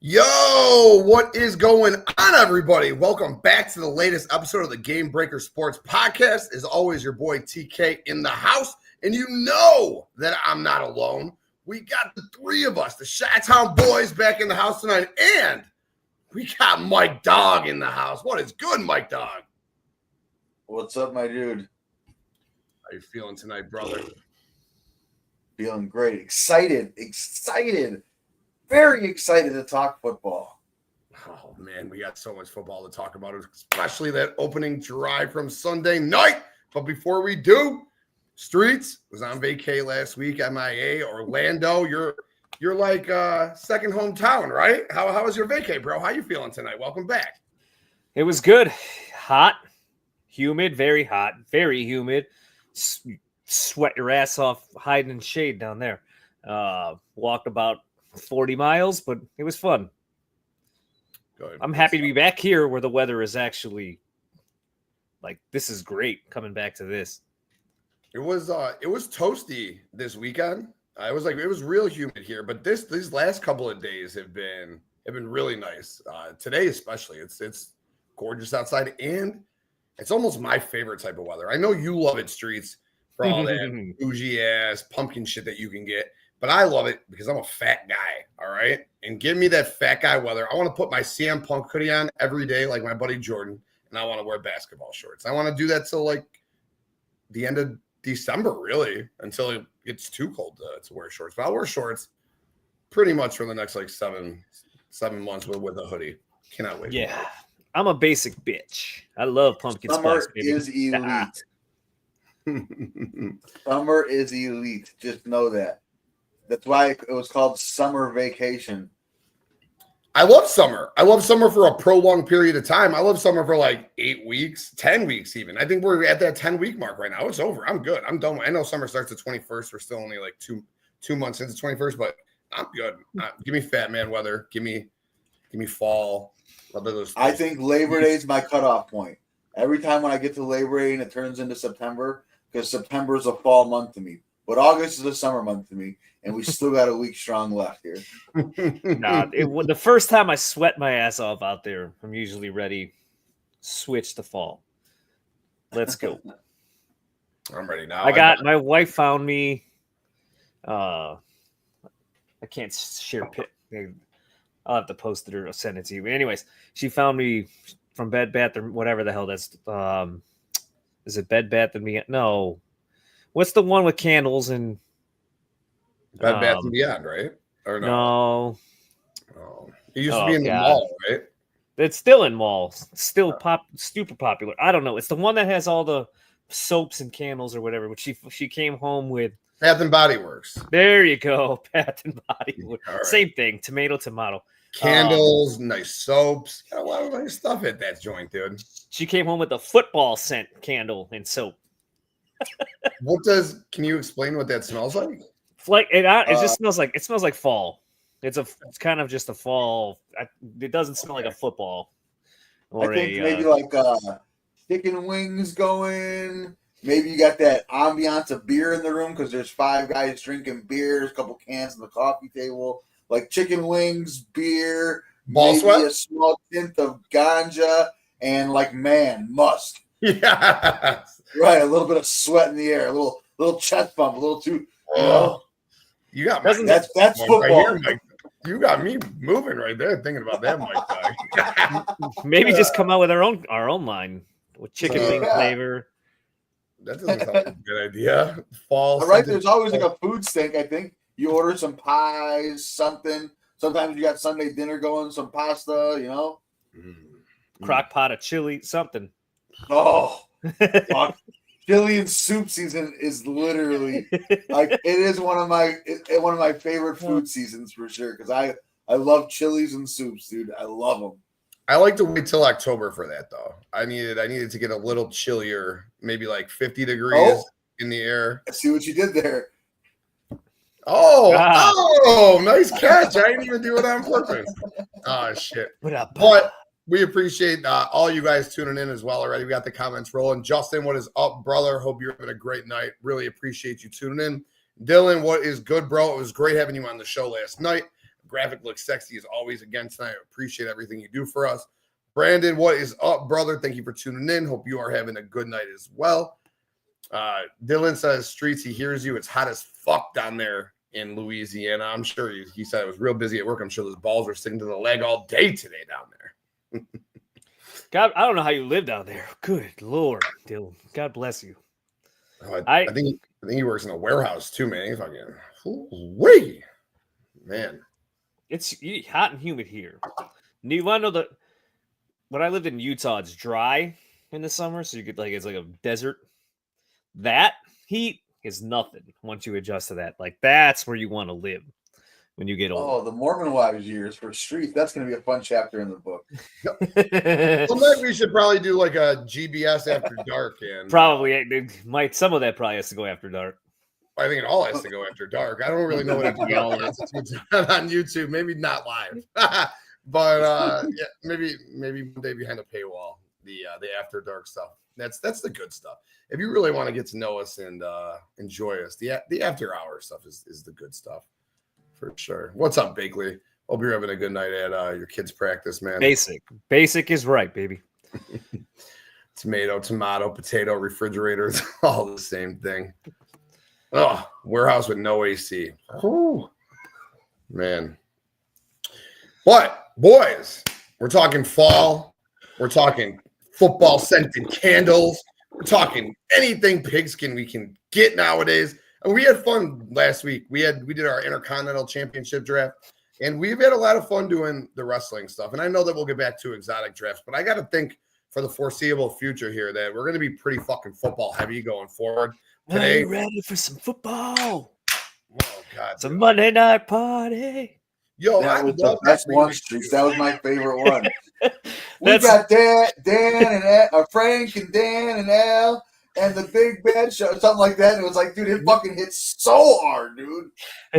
Yo, what is going on, everybody? Welcome back to the latest episode of the Game Breaker Sports Podcast. As always, your boy TK in the house, and you know that I'm not alone. We got the three of us, the Chi-Town boys, back in the house tonight, and we got Mike Dog in the house. What is good, Mike Dog? What's up, my dude? How you feeling tonight, brother? Feeling great. Excited. Very excited to talk football. Oh, man, we got so much football to talk about, especially that opening drive from Sunday night. But before we do, Streets was on vacay last week, MIA, Orlando. You're like second hometown, right? How was your vacay, bro? How you feeling tonight? Welcome back. It was good. Hot, humid, very hot, very humid. Sweat your ass off hiding in shade down there. Walked about 40 miles, but it was fun. Good. I'm happy to be back here where the weather is actually like, this is great coming back to this. It was toasty this weekend. It was real humid here, but these last couple of days have been really nice. Today especially, it's gorgeous outside, and it's almost my favorite type of weather. I know you love it, Streets, for all that bougie ass pumpkin shit that you can get. But I love it because I'm a fat guy, all right? And give me that fat guy weather. I want to put my CM Punk hoodie on every day like my buddy Jordan, and I want to wear basketball shorts. I want to do that till like the end of December, really, until it's too cold to wear shorts. But I'll wear shorts pretty much for the next like seven months with a hoodie. Cannot wait. Yeah, I'm a basic bitch. I love pumpkin spice. Summer is elite. Summer is elite. Just know that. That's why it was called summer vacation. I love summer. I love summer for a prolonged period of time. I love summer for like 8 weeks, 10 weeks even. I think we're at that 10-week mark right now. It's over. I'm good. I'm done. I know summer starts the 21st. We're still only like two months into 21st, but I'm good. Give me fat man weather. Give me fall. I think Labor Day is my cutoff point. Every time when I get to Labor Day and it turns into September, because September is a fall month to me. But August is a summer month to me, and we still got a week strong left here. The first time I sweat my ass off out there, I'm usually ready. Switch to fall. Let's go. I'm ready now. My wife found me. I can't share pit. I'll have to post it or send it to you. But anyways, she found me from Bed Bath or whatever the hell that's. Is it Bed Bath and Beyond? No. What's the one with candles and Bed Bath and Beyond, right? Or no? Oh, it used to be in the mall, right? It's still in malls. Still super popular. I don't know. It's the one that has all the soaps and candles or whatever. But she came home with Bath and Body Works. There you go, Bath and Body Works. Right. Same thing. Tomato. Candles, nice soaps. Got a lot of nice stuff at that joint, dude. She came home with a football scent candle and soap. Can you explain what that smells like? It just smells like fall. It's kind of just a fall. It doesn't smell like a football. I think maybe like chicken wings going. Maybe you got that ambiance of beer in the room because there's 5 guys drinking beers, a couple cans on the coffee table, like chicken wings, beer, Ball sweat? a small tint of ganja, and like musk. Yeah. Right, a little bit of sweat in the air, a little chest bump, a little too. You got that's football. Right here, you got me moving right there, thinking about that, Mike. Maybe just come out with our own line with chicken wing flavor. That doesn't sound like a good idea. Fall. All right, there's always like a food stink. I think you order some pies, something. Sometimes you got Sunday dinner going, some pasta. You know, crock pot of chili, something. Oh. Chili and soup season is literally like it is one of my favorite food seasons for sure because I love chilies and soups, dude. I love them. I like to wait till October for that though. I needed to get a little chillier, maybe like 50 degrees in the air. I see what you did there. Oh, nice catch. I didn't even do it on purpose. Oh shit. But we appreciate all you guys tuning in as well already. We got the comments rolling. Justin, what is up, brother? Hope you're having a great night. Really appreciate you tuning in. Dylan, what is good, bro? It was great having you on the show last night. Graphic looks sexy as always again tonight. I appreciate everything you do for us. Brandon, what is up, brother? Thank you for tuning in. Hope you are having a good night as well. Dylan says, Streets, he hears you. It's hot as fuck down there in Louisiana. I'm sure he said it was real busy at work. I'm sure those balls were sticking to the leg all day today down there. God, I don't know how you live down there. Good Lord, Dylan. God bless you. I think he works in a warehouse too, man. He's fucking wee, man. It's hot and humid here. You want to know that when I lived in Utah, it's dry in the summer, so you could it's like a desert. That heat is nothing once you adjust to that. Like that's where you want to live when you get older. Oh, the Mormon wives years for Street. That's going to be a fun chapter in the book. Well, we should probably do like a GBS after dark. And probably some of that probably has to go after dark. I think it all has to go after dark. I don't really know what it's on YouTube. Maybe not live, but yeah, maybe one day behind a paywall. The after dark stuff. That's the good stuff. If you really want to get to know us and enjoy us, the after hour stuff is the good stuff for sure. What's up, Bakley? Hope you're having a good night at your kids' practice, man. Basic is right, baby. Tomato, potato, refrigerator, it's all the same thing. Oh, warehouse with no AC. Whew. Man. But boys, we're talking fall. We're talking football scented candles. We're talking anything pigskin we can get nowadays. And we had fun last week. We did our Intercontinental Championship draft, and we've had a lot of fun doing the wrestling stuff. And I know that we'll get back to exotic drafts, but I got to think for the foreseeable future here that we're going to be pretty fucking football heavy going forward. Today, are you ready for some football? Oh God, it's a Monday night party. Yo, that was the best one, Streets. That was my favorite one. We got Dan and Frank and Dan and Al and the Big Bad Show, something like that. And it was like, dude, it fucking hits so hard, dude.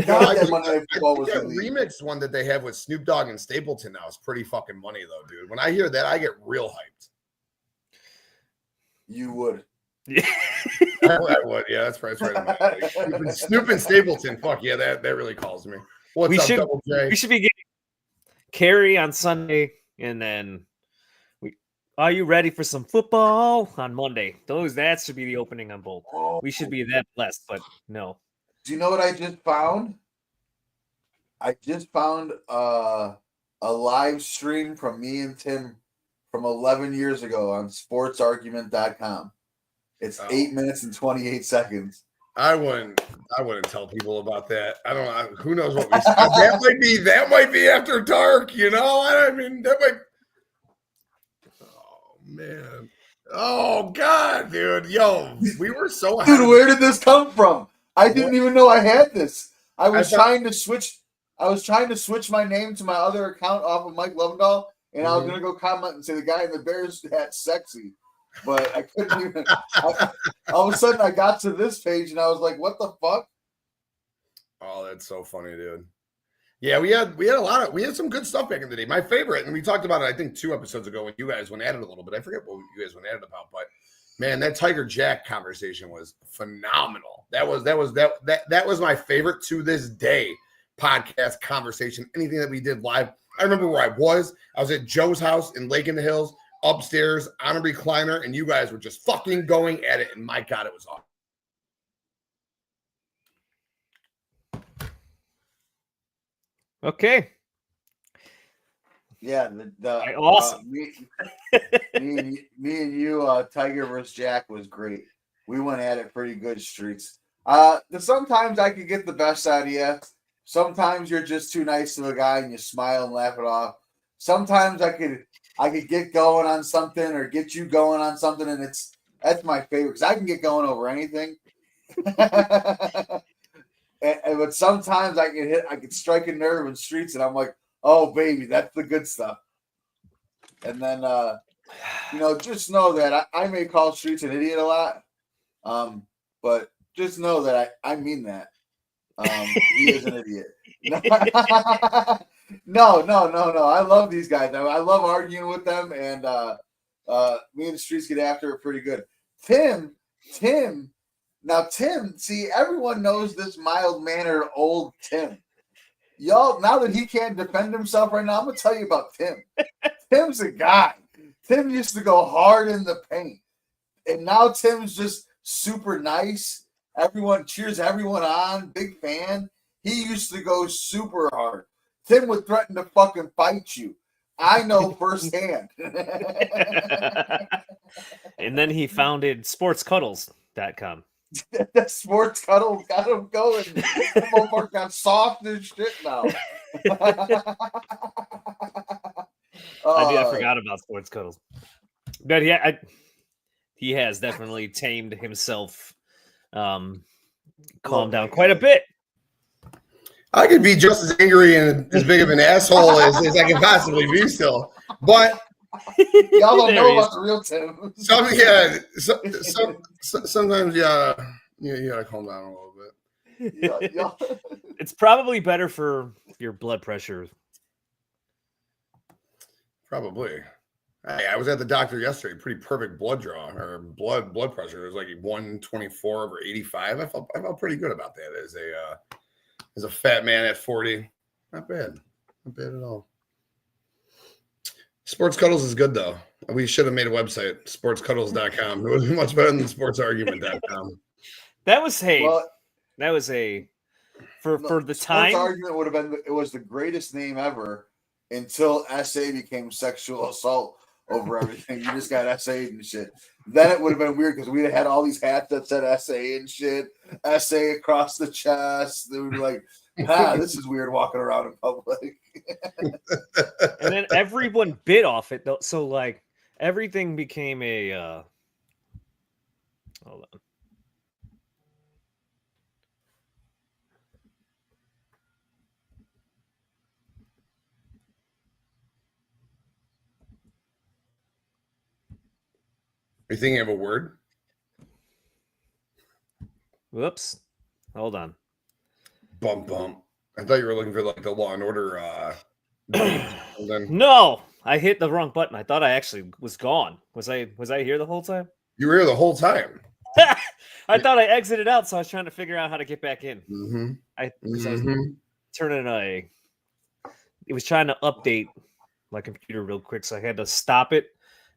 God, that Monday Night Football was that remix one that they have with Snoop Dogg and Stapleton now is pretty fucking money, though, dude. When I hear that, I get real hyped. You would. Yeah. I would. Yeah, that's right. Snoop and Stapleton. Fuck yeah, that really calls me. What's up, Double J? We should be getting Carrie on Sunday, and then are you ready for some football on Monday? That should be the opening on both. We should be that blessed, but no. Do you know what I just found? I just found a live stream from me and Tim from 11 years ago on sportsargument.com. It's 8 minutes and 28 seconds. I wouldn't tell people about that. I don't know. Who knows what we said. That might be after dark, you know? I mean, that might. Oh, man. Oh, God, dude. Yo, we were so happy. Dude, where did this come from? I didn't even know I had this. I was trying to switch my name to my other account off of Mike Lovendahl, and I was going to go comment and say the guy in the Bears hat's sexy. But I couldn't even. All of a sudden, I got to this page and I was like, "What the fuck?" Oh, that's so funny, dude. Yeah, we had some good stuff back in the day. My favorite, and we talked about it, I think 2 episodes ago when you guys went at it a little bit. I forget what you guys went at it about, but man, that Tiger Jack conversation was phenomenal. That was my favorite to this day podcast conversation. Anything that we did live. I remember where I was. I was at Joe's house in Lake in the Hills. Upstairs on a recliner, and you guys were just fucking going at it, and my God, it was awesome. Okay. Yeah, awesome. Me and you, Tiger versus Jack was great. We went at it pretty good, Streets. Sometimes I could get the best out of you. Sometimes you're just too nice to a guy and you smile and laugh it off. Sometimes I could get going on something or get you going on something, and that's my favorite because I can get going over anything. But sometimes I can strike a nerve in Streets, and I'm like, oh baby, that's the good stuff. And then just know that I may call Streets an idiot a lot, but just know that I mean that. He is an idiot. No. I love these guys. I love arguing with them, and me and the Streets get after it pretty good. Tim, see, everyone knows this mild-mannered old Tim. Y'all, now that he can't defend himself right now, I'm gonna tell you about Tim. Tim's a guy. Tim used to go hard in the paint, and now Tim's just super nice. Everyone cheers everyone on. Big fan. He used to go super hard. Tim would threaten to fucking fight you. I know firsthand. And then he founded sportscuddles.com. That sports cuddle got him going. That motherfucker got soft as shit now. I forgot about sports cuddles. But yeah, he has definitely tamed himself, calmed down quite a bit. I could be just as angry and as big of an asshole as I can possibly be still. But y'all don't know about the real Tim. Sometimes you gotta calm down a little bit. It's probably better for your blood pressure. Probably. I was at the doctor yesterday. Pretty perfect blood draw or blood pressure. It was like 124 over 85. I felt pretty good about that as a fat man at 40. Not bad at all. Sports Cuddles is good though. We should have made a website, sportscuddles.com. It was much better than sportsargument.com. That was for the time. Sports Argument would have been, it was the greatest name ever until SA became sexual assault over everything. You just got SA and shit. Then it would have been weird because we'd have had all these hats that said SA and shit. SA across the chest. They would be like, this is weird walking around in public. And then everyone bit off it though. So like everything became a hold on. Are you thinking of a word? Whoops. Hold on. Bump. I thought you were looking for like the Law and Order. No, I hit the wrong button. I thought I actually was gone. Was I here the whole time? You were here the whole time. I thought I exited out, so I was trying to figure out how to get back in. Mm-hmm. I was turning it was trying to update my computer real quick, so I had to stop it,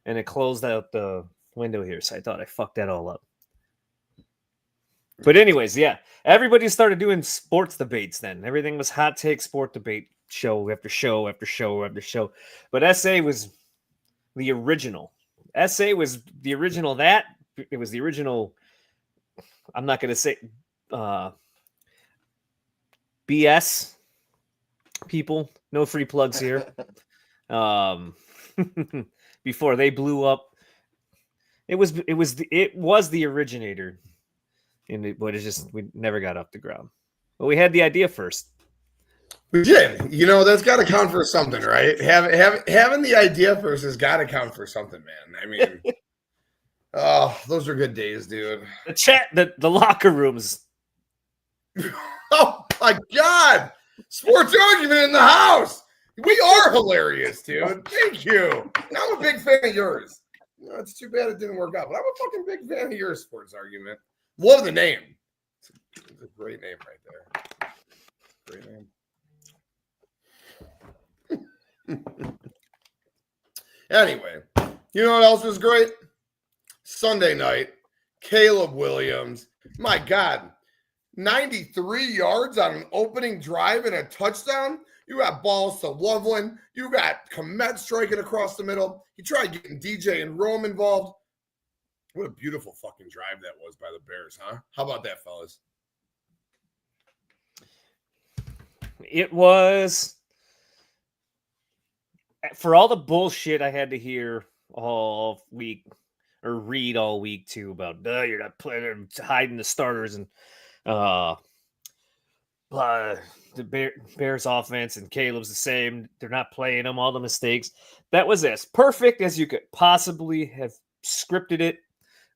and it closed out the window here. So I thought I fucked that all up. But anyways, yeah, everybody started doing sports debates then. Everything was hot take sport debate, show after show after show after show. But SA was the original. SA was the original that. It was the original, I'm not going to say BS people. No free plugs here. Before they blew up. It was the originator. But it's just we never got off the ground. But we had the idea first. We did. You know, that's got to count for something, right? Having the idea first has got to count for something, man. I mean, those are good days, dude. The chat, the locker rooms. Oh my God! Sports Argument in the house. We are hilarious, dude. Thank you. I'm a big fan of yours. You know, it's too bad it didn't work out, but I'm a fucking big fan of your Sports Argument. Love the name. It's a great name right there. Great name. Anyway, you know what else was great? Sunday night, Caleb Williams. My God, 93 yards on an opening drive and a touchdown. You got balls to Loveland. You got Komet striking across the middle. He tried getting DJ and Rome involved. What a beautiful fucking drive that was by the Bears, huh? How about that, fellas? It was, for all the bullshit I had to hear all week or read all week too about you're not playing, hiding the starters and the Bears offense and Caleb's the same. They're not playing them, all the mistakes. That was as perfect as you could possibly have scripted it.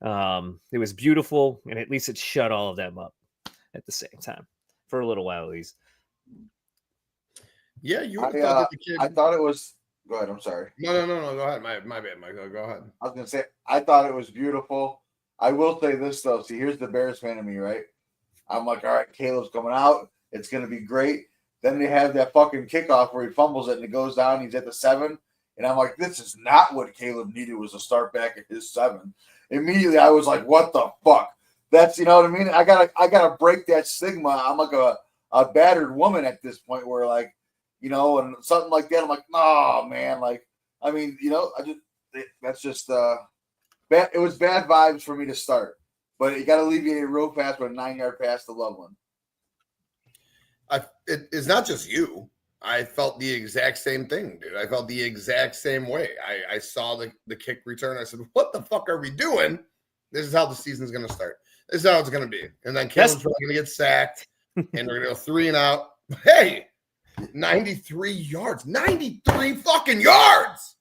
It was beautiful, and at least it shut all of them up at the same time for a little while at least. Yeah, I thought it was. Go ahead. I'm sorry. No. Go ahead. My bad, Michael. Go ahead. I was gonna say I thought it was beautiful. I will say this though. See, here's the Bears fan of me, right? I'm like, all right, Caleb's coming out. It's gonna be great. Then they have that fucking kickoff where he fumbles it and it goes down. He's at the 7. And I'm like, this is not what Caleb needed, was a start back at his 7. Immediately, I was like, what the fuck? That's, you know what I mean? I gotta break that stigma. I'm like a battered woman at this point where, like, you know, and something like that. I'm like, oh, man. Like, I mean, you know, that's just bad. It was bad vibes for me to start. But it got alleviated real fast with a 9-yard pass to Loveland. It's not just you. I felt the exact same thing, dude. I felt the exact same way. I saw the kick return. I said, what the fuck are we doing? This is how the season's going to start. This is how it's going to be. And then Caleb's probably going to get sacked, and we're going to go 3 and out. Hey, 93 yards. 93 fucking yards.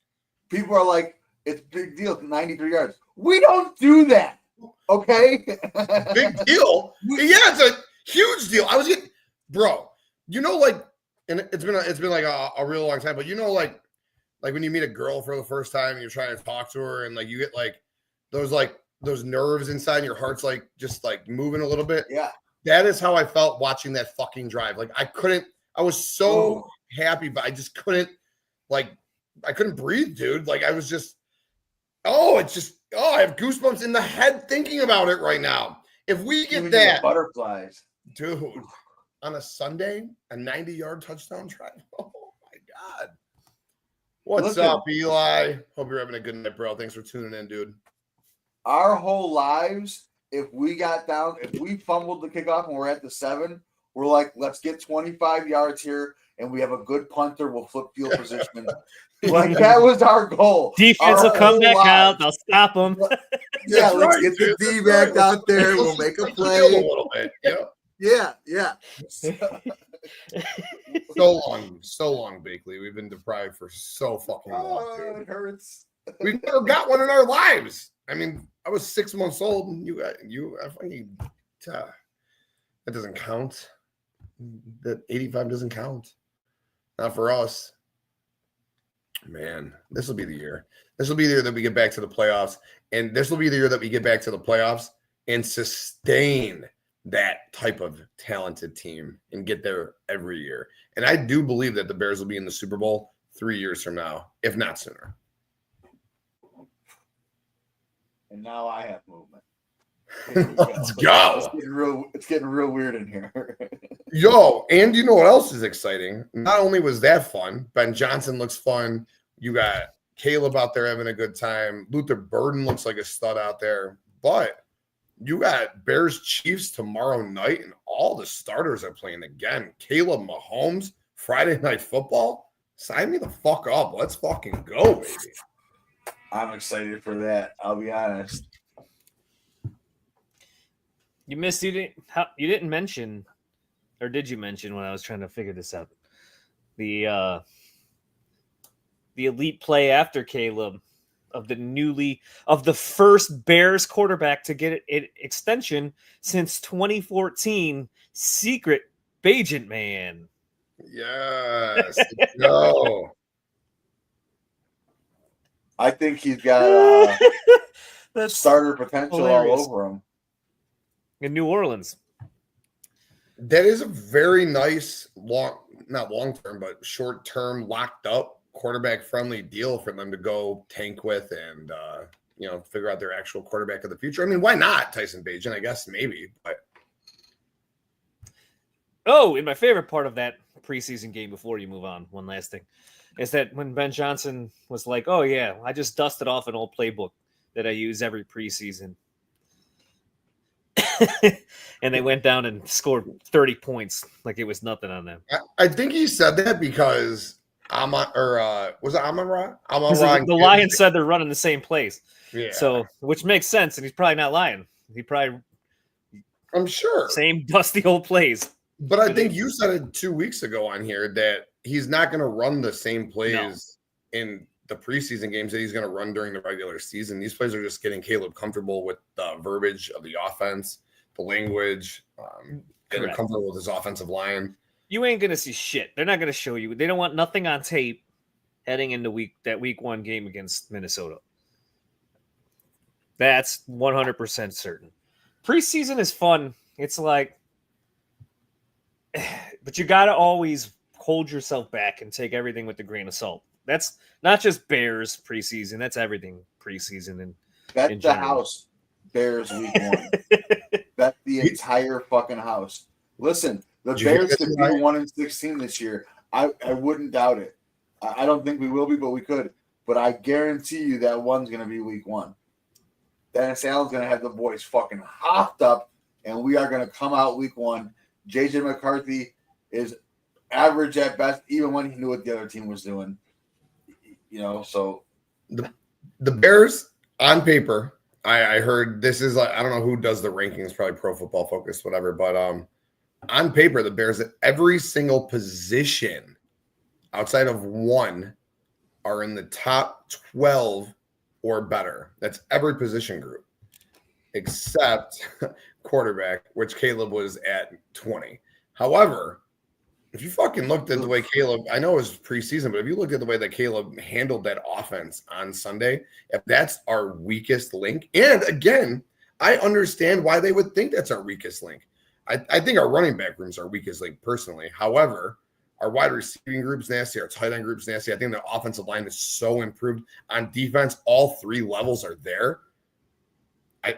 People are like, it's a big deal, 93 yards. We don't do that, okay? Big deal? Yeah, it's a huge deal. I was getting, bro, you know, like, and it's been like a real long time, but you know, like when you meet a girl for the first time and you're trying to talk to her and like you get like those nerves inside and your heart's like just like moving a little bit. Yeah. That is how I felt watching that fucking drive. Like I was so happy, but I just couldn't breathe, dude. Like I was just, I have goosebumps in the head thinking about it right now. If we get that butterflies, dude. On a Sunday, a 90-yard touchdown drive. Oh my God. What's up, Eli? Hope you're having a good night, bro. Thanks for tuning in, dude. Our whole lives, if we fumbled the kickoff and we're at the 7, we're like, let's get 25 yards here and we have a good punter, we'll flip field position. Like that was our goal. Defense will come back out, they'll stop them. Yeah, let's get the D back out there, we'll make a play. A little bit, yeah. So long, Bakley. We've been deprived for so fucking long. Dude. It hurts. We've never got one in our lives. I mean, I was 6 months old, and that doesn't count. That 85 doesn't count. Not for us. Man, this will be the year. This will be the year that we get back to the playoffs, and this will be the year that we get back to the playoffs and sustain that type of talented team and get there every year. And I do believe that the Bears will be in the Super Bowl 3 years from now, if not sooner. And now I have movement. Let's go. It's getting real weird in here. Yo, and you know what else is exciting? Not only was that fun, Ben Johnson looks fun. You got Caleb out there having a good time. Luther Burden looks like a stud out there. But you got Bears Chiefs tomorrow night, and all the starters are playing again. Caleb Mahomes, Friday Night Football. Sign me the fuck up. Let's fucking go, baby. I'm excited for that. I'll be honest. You didn't mention, or did you mention when I was trying to figure this out? The elite play after Caleb of the first Bears quarterback to get an extension since 2014, Secret Bagent Man. Yes. No. I think he's got That's starter potential hilarious. all over him. In New Orleans. That is a very nice, not long-term, but short-term, locked up, quarterback-friendly deal for them to go tank with and, figure out their actual quarterback of the future. I mean, why not Tyson Bagent? I guess maybe. But and my favorite part of that preseason game before you move on, one last thing, is that when Ben Johnson was like, oh, yeah, I just dusted off an old playbook that I use every preseason. And they went down and scored 30 points like it was nothing on them. I think he said that because was it Amon-Ra? The Lions said they're running the same plays. Yeah. So, which makes sense, and he's probably not lying. I'm sure. Same dusty old plays. But I think you said it 2 weeks ago on here that he's not going to run the same plays in the preseason games that he's going to run during the regular season. These plays are just getting Caleb comfortable with the verbiage of the offense, the language, getting comfortable with his offensive line. You ain't going to see shit. They're not going to show you. They don't want nothing on tape heading into week 1 game against Minnesota. That's 100% certain. Preseason is fun. It's like, but you got to always hold yourself back and take everything with a grain of salt. That's not just Bears preseason. That's everything preseason. And that's the house Bears week 1. That's the entire fucking house. Listen, the Bears could be 1-16 this year. I wouldn't doubt it. I don't think we will be, but we could. But I guarantee you that one's going to be week 1. Dennis Allen's going to have the boys fucking hopped up, and we are going to come out week 1. J.J. McCarthy is average at best, even when he knew what the other team was doing. So the Bears on paper, I heard this is like, I don't know who does the rankings, probably Pro Football Focus, whatever. But on paper, the Bears at every single position outside of one are in the top 12 or better. That's every position group except quarterback, which Caleb was at 20. However, if you fucking looked at the way Caleb, I know it was preseason, but if you looked at the way that Caleb handled that offense on Sunday, if that's our weakest link, and again, I understand why they would think that's our weakest link. I think our running back room's our weakest link personally. However, our wide receiving group's nasty, our tight end group's nasty. I think the offensive line is so improved. On defense, all 3 levels are there.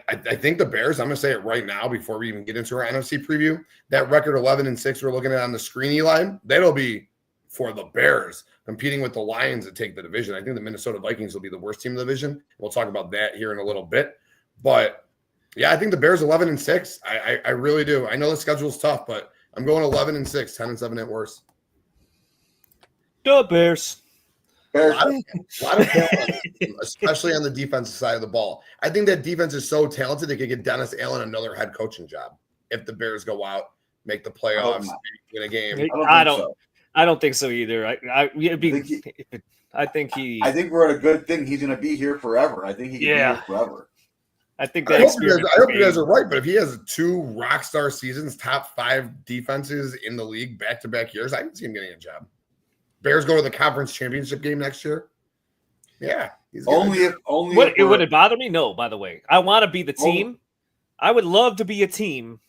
I think the Bears, I'm going to say it right now before we even get into our NFC preview, that record 11-6 we're looking at on the screen, Eli, that'll be for the Bears competing with the Lions to take the division. I think the Minnesota Vikings will be the worst team in the division. We'll talk about that here in a little bit. But, yeah, I think the Bears 11-6. I really do. I know the schedule's tough, but I'm going 11-6, 10-7 at worst. The Bears. A lot of talent, especially on the defensive side of the ball. I think that defense is so talented they could get Dennis Allen another head coaching job if the Bears go out, make the playoffs, win a game. I don't think so either. I think we're at a good thing. He's going to be here forever. I think he can be here forever. I think I hope you guys are right, but if he has 2 rock star seasons, top 5 defenses in the league back-to-back years, I can see him getting a job. Bears go to the conference championship game next year. Yeah, would it bother me? No. By the way, I want to be the team. I would love to be a team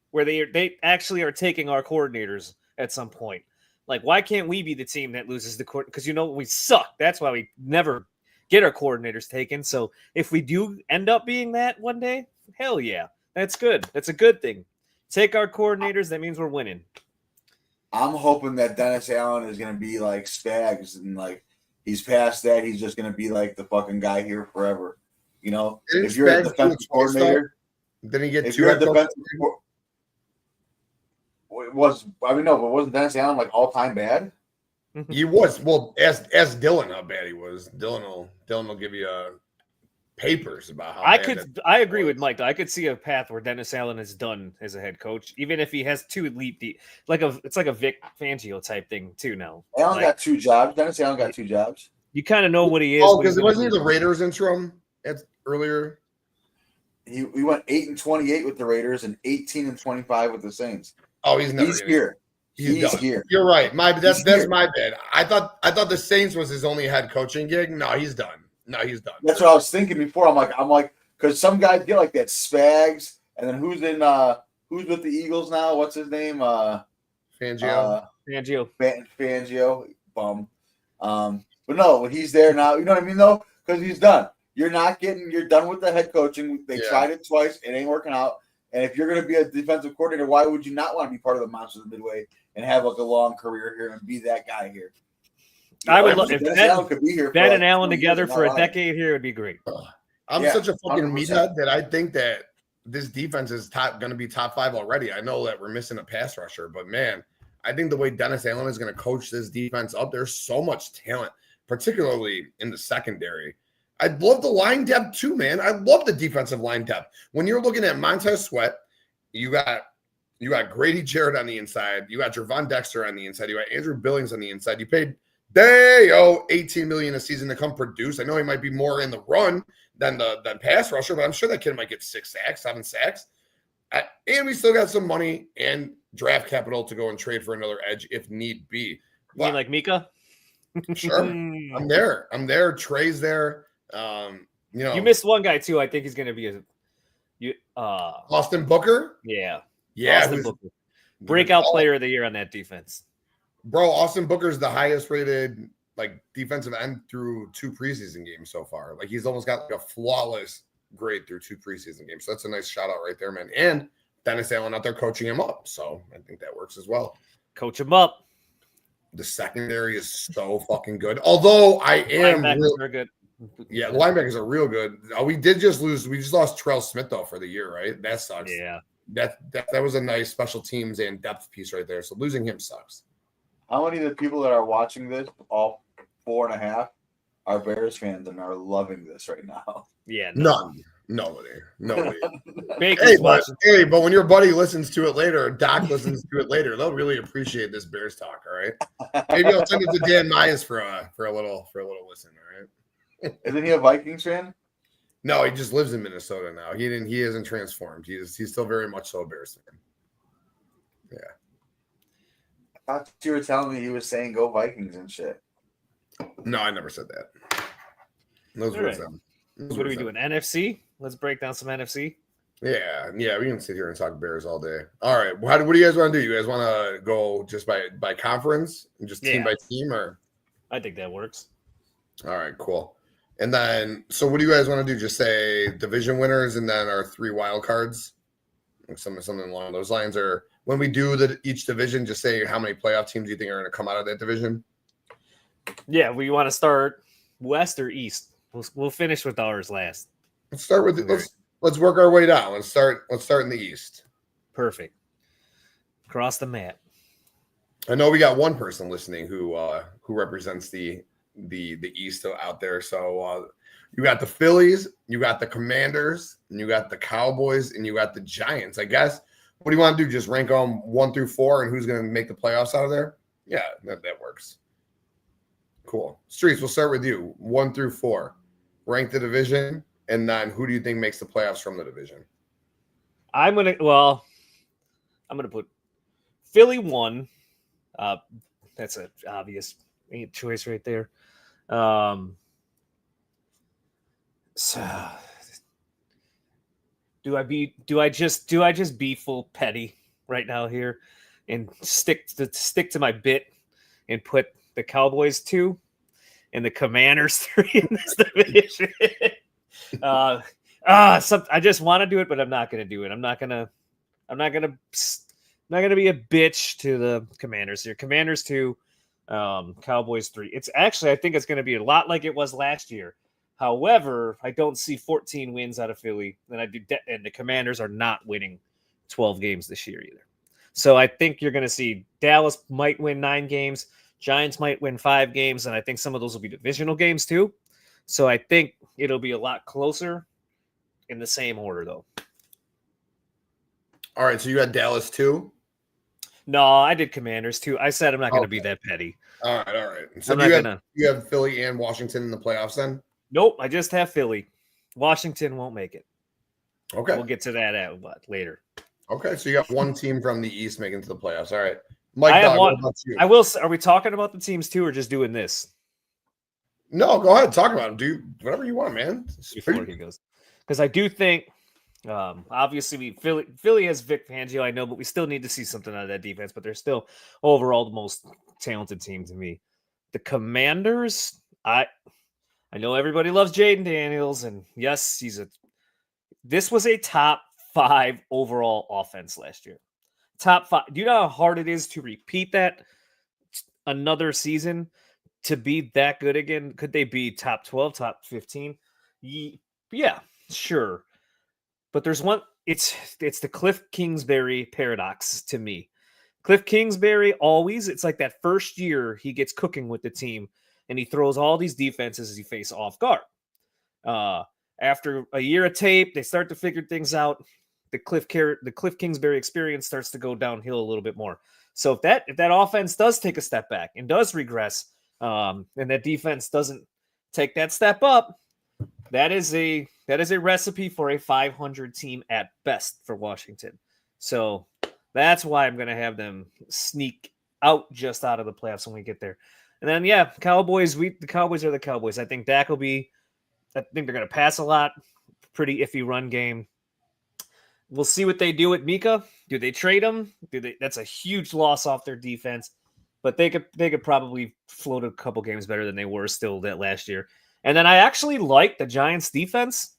where they actually are taking our coordinators at some point. Like, why can't we be the team that loses the court? Because we suck. That's why we never get our coordinators taken. So if we do end up being that one day, hell yeah, that's good. That's a good thing. Take our coordinators. That means we're winning. I'm hoping that Dennis Allen is going to be like Spags and like he's past that. He's just going to be like the fucking guy here forever. If you're a defensive coordinator, then he gets 2 defensive. But wasn't Dennis Allen like all time bad? He was. Well, ask Dylan how bad he was. Dylan will give you papers about how I agree with Mike. I could see a path where Dennis Allen is done as a head coach, even if he has 2 elite it's like a Vic Fangio type thing too now. Allen got 2 jobs. Dennis Allen got 2 jobs. You kind of know what he is. Oh, because it wasn't the Raiders interim earlier. He went 8-28 with the Raiders and 18-25 with the Saints. Oh, he's here. He's here. You're right. That's my bad. I thought the Saints was his only head coaching gig. No, he's done. That's what I was thinking before. I'm like, because some guys get like that Spags, and then who's with the Eagles now? What's his name? Fangio. Fangio. Bum. But no, he's there now. You know what I mean though? Because he's done. You're done with the head coaching. They tried it twice. It ain't working out. And if you're going to be a defensive coordinator, why would you not want to be part of the Monsters of Midway and have like a long career here and be that guy here? I would love if Ben and Allen together for a decade here would be great. I'm such a fucking meathead that I think that this defense is going to be top 5 already. I know that we're missing a pass rusher, but man, I think the way Dennis Allen is going to coach this defense up, there's so much talent, particularly in the secondary. I love the line depth too, man. I love the defensive line depth. When you're looking at Montez Sweat, you got Grady Jarrett on the inside. You got Gervon Dexter on the inside. You got Andrew Billings on the inside. You paid $18 million a season to come produce. I know he might be more in the run than pass rusher, but I'm sure that kid might get 6 sacks, 7 sacks. And we still got some money and draft capital to go and trade for another edge if need be. You mean like Mika? Sure. I'm there. Trey's there. You missed one guy too. I think he's going to be Austin Booker. Yeah. Austin Booker. Breakout player of the year on that defense. Bro, Austin Booker's the highest rated like defensive end through 2 preseason games so far. Like he's almost got like a flawless grade through 2 preseason games. So that's a nice shout out right there, man. And Dennis Allen out there coaching him up. So I think that works as well. Coach him up. The secondary is so fucking good. Although I am real good. Yeah, the linebackers are real good. We did just lose. We just lost Terrell Smith though for the year, right? That sucks. Yeah. That was a nice special teams and depth piece right there. So losing him sucks. How many of the people that are watching this, all 4.5, are Bears fans and are loving this right now? Yeah, none. Nobody. Hey, but when your buddy listens to it later, or Doc listens to it later, they'll really appreciate this Bears talk. All right. Maybe I'll send it to Dan Myers for a little listen. All right. Isn't he a Vikings fan? No, he just lives in Minnesota now. He isn't transformed. He's still very much so a Bears fan. Yeah. I thought you were telling me he was saying go Vikings and shit. No, I never said that. Those were them. What are we doing? NFC? Let's break down some NFC. Yeah, we can sit here and talk Bears all day. All right, what do you guys want to do? You guys want to go just by conference, just team by team, or? I think that works. All right, cool. And then, so what do you guys want to do? Just say division winners, and then our 3 wild cards, like something along those lines. Or when we do each division, just say how many playoff teams you think are going to come out of that division. Yeah, we want to start West or East. We'll finish with ours last. Let's start with let's work our way down. Let's start in the East. Perfect. Cross the map. I know we got one person listening who represents the East out there. So you got the Phillies, you got the Commanders, and you got the Cowboys, and you got the Giants. I guess. What do you want to do? Just rank them 1 through 4, and who's going to make the playoffs out of there? Yeah, that works. Cool. Streets, we'll start with you. 1 through 4. Rank the division, and then who do you think makes the playoffs from the division? I'm gonna put Philly 1. That's an obvious choice right there. So do I just be full petty right now here and stick to my bit and put the Cowboys 2 and the Commanders 3 in this division? I just want to do it, but I'm not going to do it. I'm not going to be a bitch to the Commanders here. Commanders 2, Cowboys 3. It's actually, I think it's going to be a lot like it was last year. However, I don't see 14 wins out of Philly, and the Commanders are not winning 12 games this year either. So I think you're going to see Dallas might win 9 games, Giants might win 5 games, and I think some of those will be divisional games too. So I think it'll be a lot closer in the same order, though. All right, so you had Dallas 2? No, I did Commanders 2. I said I'm not going to be that petty. All right. So you have Philly and Washington in the playoffs then? Nope, I just have Philly. Washington won't make it. Okay. We'll get to that later. Okay, so you got one team from the East making it to the playoffs. All right. Mike, what about you? Are we talking about the teams too, or just doing this? No, go ahead. Talk about them. Do whatever you want, man. Before he goes. Because I do think, obviously, Philly has Vic Fangio, I know, but we still need to see something out of that defense. But they're still overall the most talented team to me. The Commanders, I know everybody loves Jaden Daniels, and yes, this was a top 5 overall offense last year. Top 5. Do you know how hard it is to repeat that another season to be that good again? Could they be top 12, top 15? Yeah, sure. But there's one. It's the Cliff Kingsbury paradox to me. Cliff Kingsbury it's like that first year he gets cooking with the team, and he throws all these defenses as he faces off guard. After a year of tape, they start to figure things out. The Cliff Kingsbury experience starts to go downhill a little bit more. So if that offense does take a step back and does regress, and that defense doesn't take that step up, that is a recipe for a 500 team at best for Washington. So that's why I'm going to have them sneak out just out of the playoffs when we get there. And then, yeah, Cowboys. The Cowboys are the Cowboys. I think Dak will be. I think they're going to pass a lot. Pretty iffy run game. We'll see what they do with Mika. Do they trade him? That's a huge loss off their defense. but they could probably float a couple games better than they were still that last year. And then I actually like the Giants defense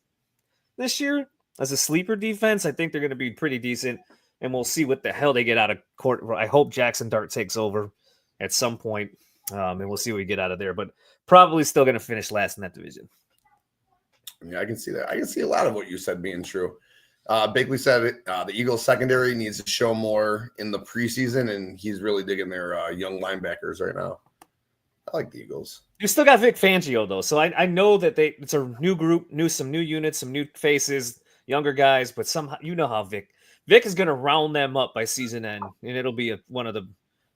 this year as a sleeper defense. I think they're going to be pretty decent, and we'll see what the hell they get out of court. I hope Jackson Dart takes over at some point, and we'll see what we get out of there. But probably still going to finish last in that division. Yeah, I can see that. I can see a lot of what you said being true. Bakley said it, the Eagles secondary needs to show more in the preseason, and he's really digging their young linebackers right now. I like the Eagles. You still got Vic Fangio, though, so I know that it's a new group, some new units, some new faces, younger guys, but somehow you know how Vic is going to round them up by season end, and it'll be one of the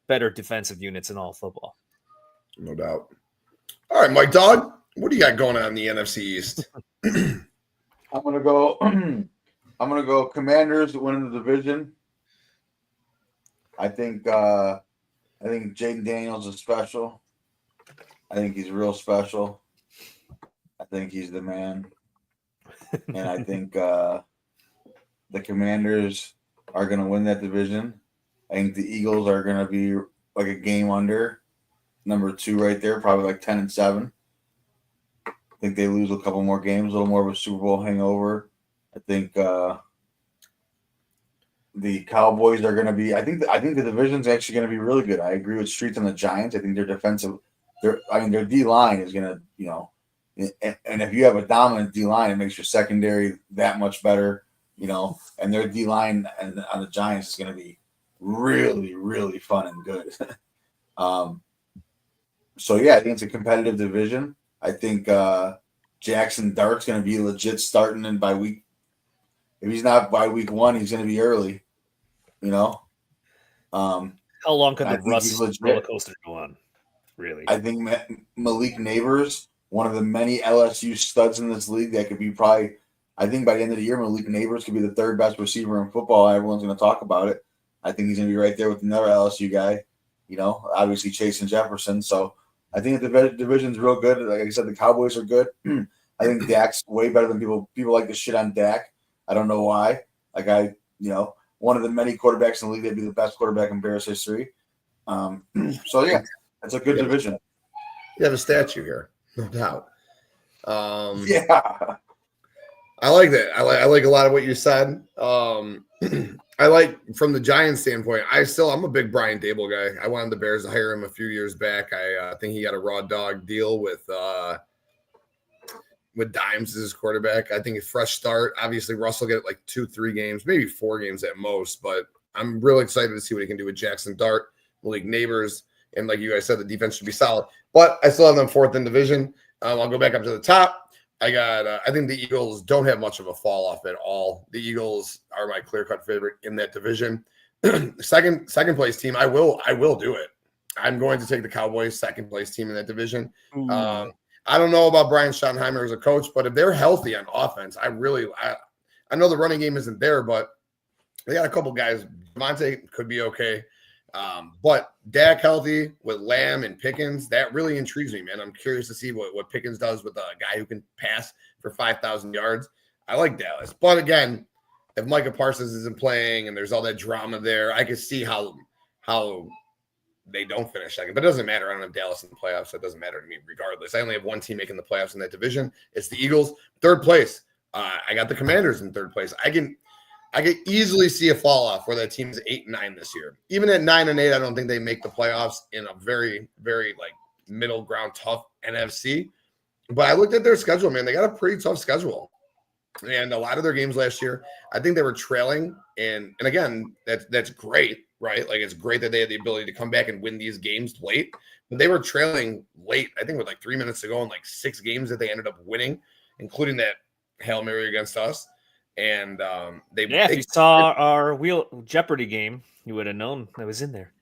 better defensive units in all football. No doubt. All right, Mike Dog, what do you got going on in the NFC East? I'm gonna go Commanders winning the division. I think Jaden Daniels is special. I think he's real special. I think he's the man. And I think the Commanders are going to win that division. I think the Eagles are going to be like a game under, number 2 right there, probably like 10-7. I think they lose a couple more games, a little more of a Super Bowl hangover. I think the Cowboys are going to be. I think the division's actually going to be really good. I agree with Streets and the Giants. I think their defensive. Their D line is going to, and if you have a dominant D line, it makes your secondary that much better, and their D line and on the Giants is going to be really, really fun and good. So yeah, I think it's a competitive division. I think Jackson Dart's going to be legit starting in by week. If he's not by week 1, he's going to be early. How long could the Russ roller coaster go on? Really, I think Malik Neighbors, one of the many LSU studs in this league, that could be probably. I think by the end of the year, Malik Neighbors could be the 3rd best receiver in football. Everyone's going to talk about it. I think he's going to be right there with another LSU guy. Obviously Chase and Jefferson. So I think the division's real good. Like I said, the Cowboys are good. I think Dak's way better than people like to shit on Dak. I don't know why. One of the many quarterbacks in the league that'd be the best quarterback in Bears history. So yeah. It's a good division. You have a statue here, no doubt. Yeah, I like that. I like a lot of what you said. I like from the Giants standpoint. I'm a big Brian Dable guy. I wanted the Bears to hire him a few years back. I think he got a raw dog deal with Dimes as his quarterback. I think a fresh start. Obviously, Russ will get like 2-3 games, maybe 4 games at most. But I'm really excited to see what he can do with Jackson Dart, Malik Neighbors. And like you guys said, the defense should be solid. But I still have them 4th in division. I'll go back up to the top. I think the Eagles don't have much of a fall off at all. The Eagles are my clear-cut favorite in that division. second place team, I will do it. I'm going to take the Cowboys, 2nd place team in that division. I don't know about Brian Schottenheimer as a coach, but if they're healthy on offense, I know the running game isn't there, but they got a couple guys. Devontae could be okay. But Dak healthy with Lamb and Pickens, that really intrigues me, man. I'm curious to see what Pickens does with a guy who can pass for 5,000 yards. I like Dallas. But again, if Micah Parsons isn't playing and there's all that drama there, I can see how they don't finish second. But it doesn't matter. I don't have Dallas in the playoffs, so it doesn't matter to me regardless. I only have one team making the playoffs in that division. It's the Eagles. 3rd place. I got the Commanders in 3rd place. I can easily see a fall off where that team is 8-9 this year. Even at 9-8, I don't think they make the playoffs in a very, very middle ground tough NFC. But I looked at their schedule, man. They got a pretty tough schedule. And a lot of their games last year, I think they were trailing. And again, that's great, right? It's great that they had the ability to come back and win these games late. But they were trailing late, I think with 3 minutes to go in 6 games that they ended up winning, including that Hail Mary against us. And if you saw our Jeopardy game, you would have known that was in there.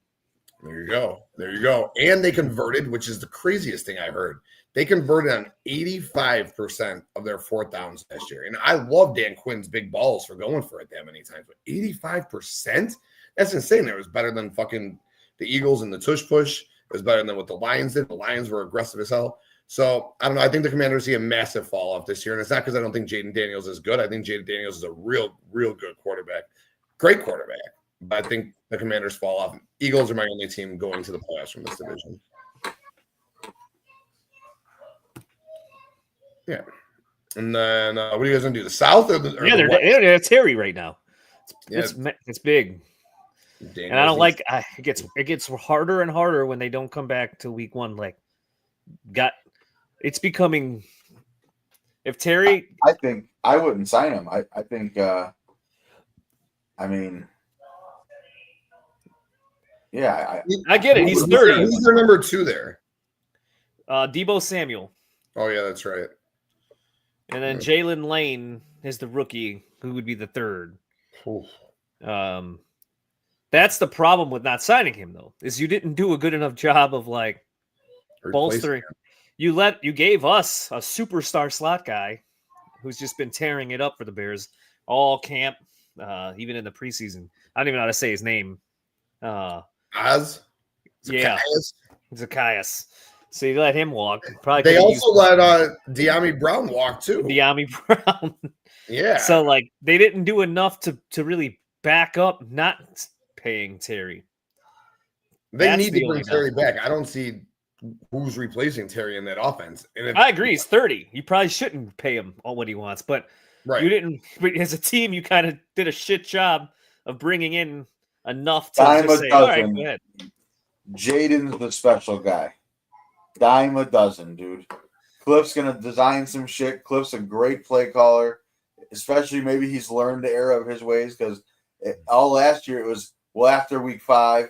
There you go. And they converted, which is the craziest thing I heard. They converted on 85% of their 4th downs last year. And I love Dan Quinn's big balls for going for it that many times. But 85%? That's insane. It was better than fucking the Eagles and the tush push. It was better than what the Lions did. The Lions were aggressive as hell. So, I don't know. I think the Commanders see a massive fall off this year. And it's not because I don't think Jaden Daniels is good. I think Jaden Daniels is a real, real good quarterback. Great quarterback. But I think the Commanders fall off. Eagles are my only team going to the playoffs from this division. Yeah. And then what are you guys going to do? The South or the West? They're Terry right now. Yeah. It's big. Daniels, and I don't like it gets harder and harder when they don't come back to week one. Like, it's becoming. If Terry, I think I wouldn't sign him. I think. I mean, yeah, I get it. He's 30. Who's their number 2 there? Deebo Samuel. Oh yeah, that's right. And then Jalen Lane is the rookie, who would be the third. Oof. That's the problem with not signing him, though, is you didn't do a good enough job of like bolstering. You gave us a superstar slot guy who's just been tearing it up for the Bears all camp, even in the preseason. I don't even know how to say his name. Zacchaeus. So you let him walk. Probably they also let De'Ami Brown walk too. De'Ami Brown. Yeah. So like they didn't do enough to really back up not paying Terry. They need to bring Terry back. I don't see who's replacing Terry in that offense. And I agree. He's 30. You probably shouldn't pay him all what he wants, but you didn't. As a team, you kind of did a shit job of bringing in enough to just say, all right, go ahead. Jaden's the special guy. Dime a dozen, dude. Cliff's going to design some shit. Cliff's a great play caller, especially maybe he's learned the era of his ways because all last year it was, after week 5,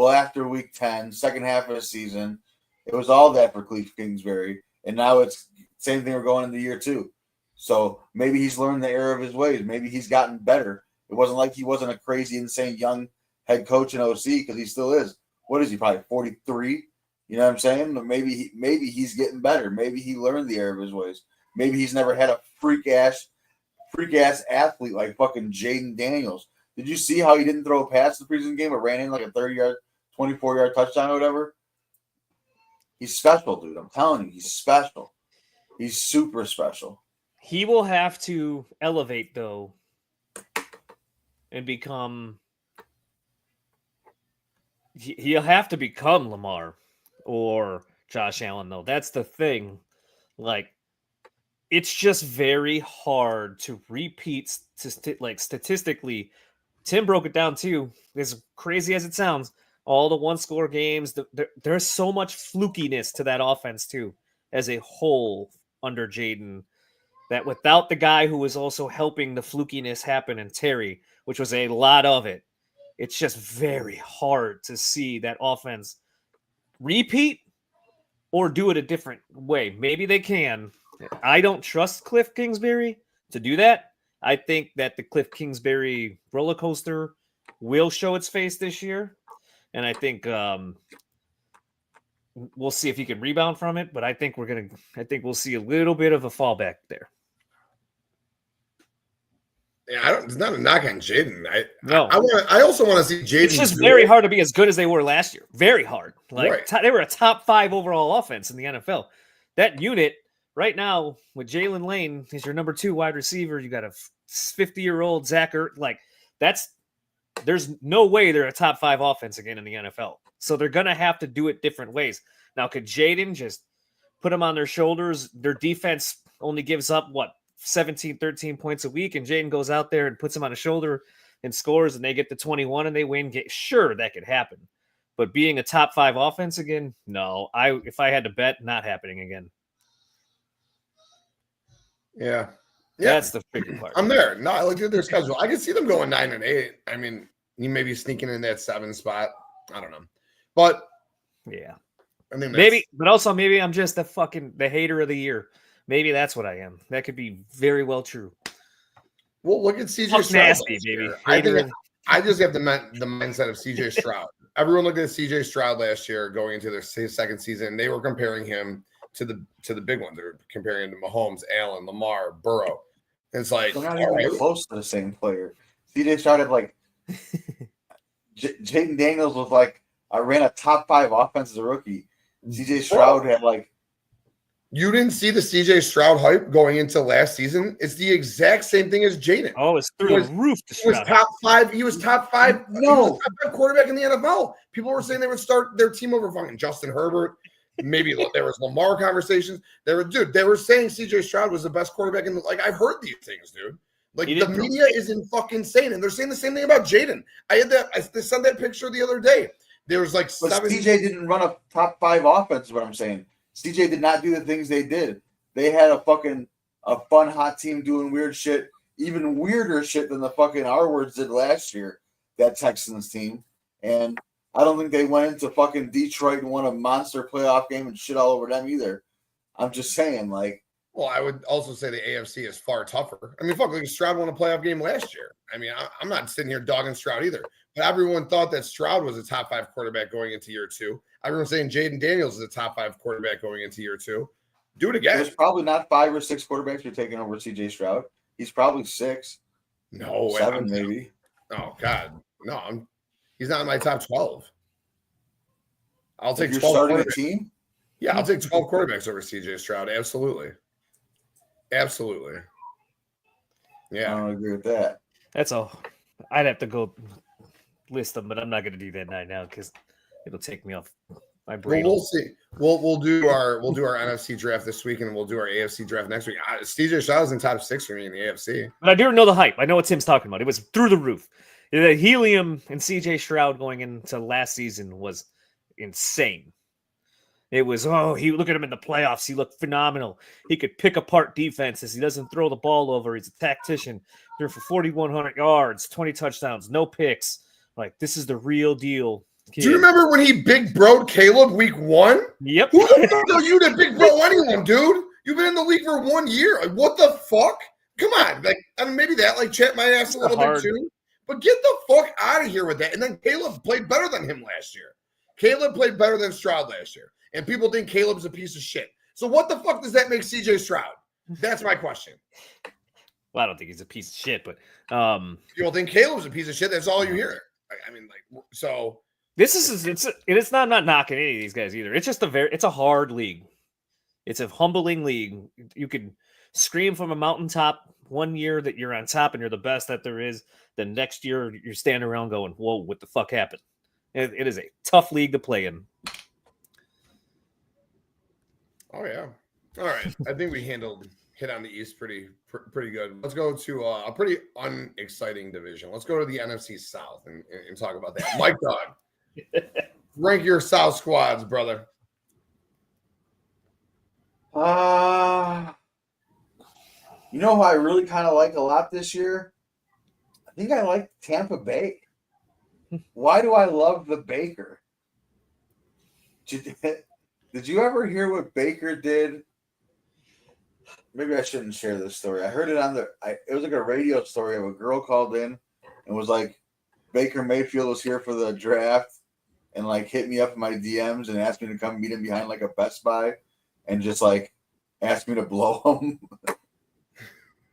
after week 10, second half of the season. It was all that for Cliff Kingsbury. And now it's same thing we're going into year 2. So maybe he's learned the era of his ways. Maybe he's gotten better. It wasn't like he wasn't a crazy, insane young head coach in OC because he still is. What is he, probably 43? You know what I'm saying? Maybe he's getting better. Maybe he learned the era of his ways. Maybe he's never had a freak ass athlete like fucking Jaden Daniels. Did you see how he didn't throw a pass in the preseason game but ran in like a 30-yard, 24-yard touchdown or whatever? He's special, dude. I'm telling you, he's special. He's super special. He will have to elevate, though, and become. He'll have to become Lamar or Josh Allen, though. That's the thing. Like, it's just very hard to repeat. Like, statistically, Tim broke it down too. As crazy as it sounds, all the one-score games. There's so much flukiness to that offense too, as a whole under Jaden. That without the guy who was also helping the flukiness happen in Terry, which was a lot of it, it's just very hard to see that offense repeat or do it a different way. Maybe they can. I don't trust Cliff Kingsbury to do that. I think that the Cliff Kingsbury roller coaster will show its face this year. And I think we'll see if he can rebound from it. But I think we'll see a little bit of a fallback there. Yeah, it's not a knock on Jaden. No. I also want to see Jaden. It's just very hard to be as good as they were last year. Very hard. Like they were a top 5 overall offense in the NFL. That unit right now with Jalen Lane is your number 2 wide receiver. You got a 50-year-old Zach Ertz. Like there's no way they're a top 5 offense again in the NFL. So they're gonna have to do it different ways. Now, could Jaden just put them on their shoulders? Their defense only gives up 17, 13 points a week, and Jaden goes out there and puts him on his shoulder and scores, and they get to 21 and they win. Sure, that could happen. But being a top 5 offense again, no. If I had to bet, not happening again. Yeah. That's the freaking part. I'm there. No, I looked at their schedule. I can see them going 9-8. I mean, you may be sneaking in that 7 spot. I don't know. But yeah. I mean, maybe I'm just the hater of the year. Maybe that's what I am. That could be very well true. Well, look at CJ Stroud. Nasty, baby. I just have the mindset of CJ Stroud. Everyone looked at CJ Stroud last year going into their second season. They were comparing him to the big ones. They were comparing him to Mahomes, Allen, Lamar, Burrow. And it's like they're not even close to the same player. CJ Stroud had like Jaden Daniels was like, I ran a top 5 offense as a rookie. CJ Stroud had like You didn't see the C.J. Stroud hype going into last season. It's the exact same thing as Jaden. Oh, it's through the roof. He was top five. He was top five. No, he was top five quarterback in the NFL. People were saying they would start their team over fucking Justin Herbert. Maybe there was Lamar conversations. They were saying C.J. Stroud was the best quarterback in the. Like, I've heard these things, dude. Like, the media is in fucking insane, and they're saying the same thing about Jaden. I sent that picture the other day. There was like but CJ didn't run a top 5 offense. Is what I'm saying. CJ did not do the things they did. They had a fun hot team doing weird shit, even weirder shit than the fucking R-words did last year. That Texans team, and I don't think they went into fucking Detroit and won a monster playoff game and shit all over them either. I'm just saying, like. Well, I would also say the AFC is far tougher. I mean, fuck, like Stroud won a playoff game last year. I mean, I'm not sitting here dogging Stroud either. But everyone thought that Stroud was a top 5 quarterback going into year 2. Everyone's saying Jaden Daniels is a top 5 quarterback going into year 2. Do it again. There's probably not 5 or 6 quarterbacks you're taking over C.J. Stroud. He's probably 6. No, 7 maybe. Oh God, no, he's not in my top 12. I'll take 12 starting a team. Yeah, I'll take 12 quarterbacks over C.J. Stroud. Absolutely. Yeah, I don't agree with that. That's all. I'd have to go list them, but I'm not going to do that right now because it'll take me off my brain. Well, we'll see. We'll do our NFC draft this week, and we'll do our AFC draft next week. C.J. Stroud's in top 6 for me in the AFC. But I do know the hype. I know what Tim's talking about. It was through the roof. The helium and C.J. Stroud going into last season was insane. It was, look at him in the playoffs. He looked phenomenal. He could pick apart defenses. He doesn't throw the ball over. He's a tactician. Threw for 4,100 yards, 20 touchdowns, no picks. Like, this is the real deal. Kid. Do you remember when he big broed Caleb week 1? Yep. Who the fuck are you to big bro anyone, dude? You've been in the league for 1 year. Like, what the fuck? Come on. Like, I mean, maybe that, like, chat my ass a little bit too. But get the fuck out of here with that. And then Caleb played better than him last year. Caleb played better than Stroud last year. And people think Caleb's a piece of shit. So what the fuck does that make C.J. Stroud? That's my question. Well, I don't think he's a piece of shit, but people think Caleb's a piece of shit. That's all you hear. I mean, like, so it's not knocking any of these guys either. It's just it's a hard league. It's a humbling league. You can scream from a mountaintop 1 year that you're on top and you're the best that there is. The next year you're standing around going, "Whoa, what the fuck happened?" It is a tough league to play in. Oh yeah. All right. I think we hit on the East pretty good. Let's go to a pretty unexciting division. Let's go to the NFC South and talk about that. Mike Dog, rank your South squads, brother. You know who I really kind of like a lot this year? I think I like Tampa Bay. Why do I love the Baker? Did you ever hear what Baker did? Maybe I shouldn't share this story. I heard it it was like a radio story of a girl called in and was like, Baker Mayfield was here for the draft and like hit me up in my DMs and asked me to come meet him behind like a Best Buy and just like asked me to blow him.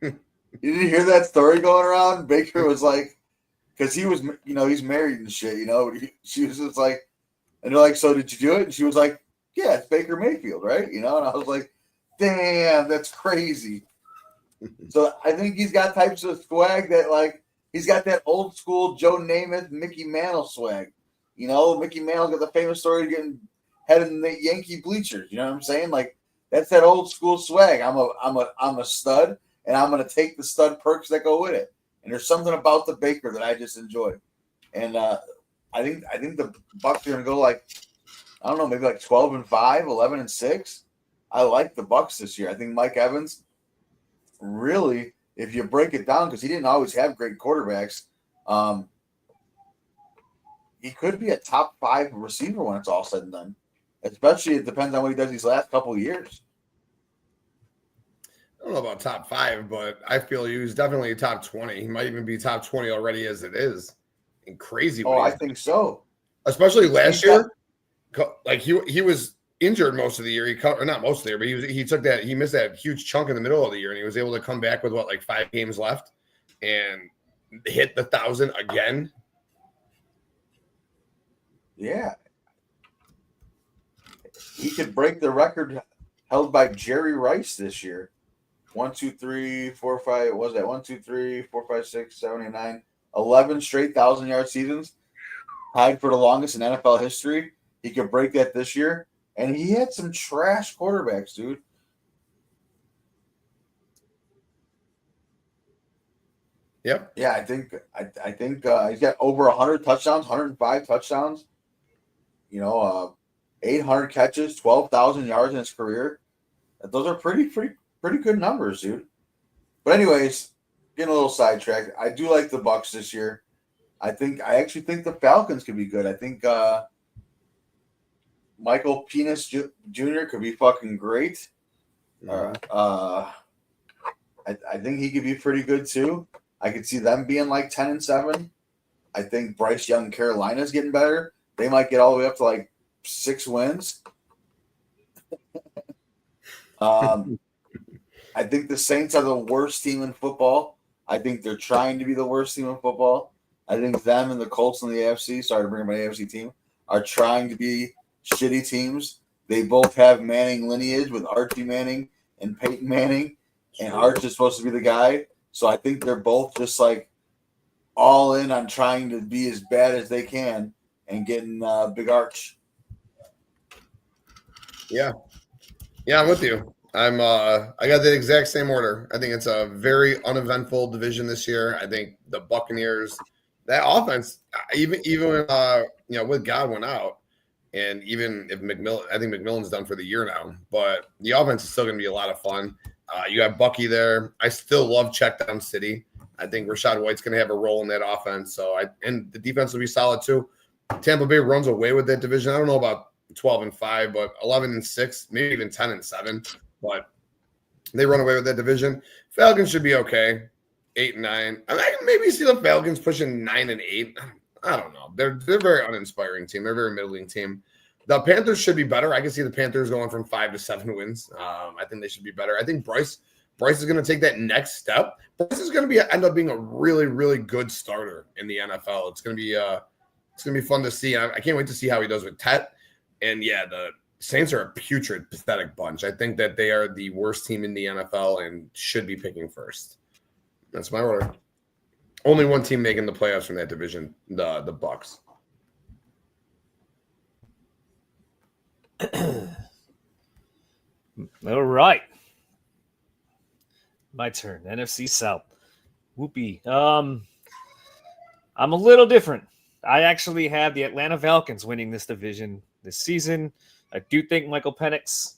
You didn't hear that story going around? Baker was like, because he was, he's married and shit, she was just like, and they're like, so did you do it? And she was like, yeah, it's Baker Mayfield, right? And I was like, damn, that's crazy. So I think he's got types of swag that, like, he's got that old school Joe Namath, Mickey Mantle swag. Mickey Mantle's got the famous story of getting head in the Yankee bleachers. You know what I'm saying? Like, that's that old school swag. I'm a stud, and I'm gonna take the stud perks that go with it. And there's something about the Baker that I just enjoy. And I think the Bucs are gonna go like, I don't know, maybe like 12-5, 11-6. I like the Bucs this year. I think Mike Evans, really, if you break it down, because he didn't always have great quarterbacks, he could be a top 5 receiver when it's all said and done. Especially, it depends on what he does these last couple of years. I don't know about top 5, but I feel he was definitely top 20. He might even be top 20 already as it is. And crazy. Oh, I think so. Especially last year. Like he was injured most of the year. Or not most of the year, but he missed that huge chunk in the middle of the year, and he was able to come back with 5 games left and hit the 1,000 again. Yeah. He could break the record held by Jerry Rice this year. 1, 2, 3, 4, 5. What was that? 1, 2, 3, 4, 5, 6, 7, 8, 9. 11 straight 1,000-yard seasons. Tied for the longest in NFL history. He could break that this year. And he had some trash quarterbacks, dude. Yep. Yeah, I think he's got over 100 touchdowns, 105 touchdowns. 800 catches, 12,000 yards in his career. Those are pretty good numbers, dude. But anyways, getting a little sidetracked. I do like the Bucs this year. I actually think the Falcons could be good. I think Michael Penis Jr. could be fucking great. I think he could be pretty good too. I could see them being like 10-7. I think Bryce Young, Carolina's getting better. They might get all the way up to like 6 wins. I think the Saints are the worst team in football. I think they're trying to be the worst team in football. I think them and the Colts in the AFC, sorry to bring up my AFC team, are trying to be shitty teams. They both have Manning lineage with Archie Manning and Peyton Manning, and Arch is supposed to be the guy. So I think they're both just like all in on trying to be as bad as they can and getting Big Arch. Yeah, I'm with you. I got the exact same order. I think it's a very uneventful division this year. I think the Buccaneers, that offense, even with Godwin out, and even if I think McMillan's done for the year now, but the offense is still going to be a lot of fun. You have Bucky there. I still love check down city. I think Rachaad White's going to have a role in that offense. And the defense will be solid too. Tampa Bay runs away with that division. I don't know about 12-5, but 11-6, maybe even 10-7. But they run away with that division. Falcons should be okay. 8-9. I can maybe see the Falcons pushing 9-8. I don't know. They're a very uninspiring team. They're a very middling team. The Panthers should be better. I can see the Panthers going from 5 to 7 wins. I think they should be better. I think Bryce is going to take that next step. Bryce is going to end up being a really, really good starter in the NFL. It's going to be fun to see. I can't wait to see how he does with Tet. And yeah, the Saints are a putrid, pathetic bunch. I think that they are the worst team in the NFL and should be picking first. That's my order. Only one team making the playoffs from that division, the Bucs. All right. My turn. NFC South. Whoopee. I'm a little different. I actually have the Atlanta Falcons winning this division this season. I do think Michael Penix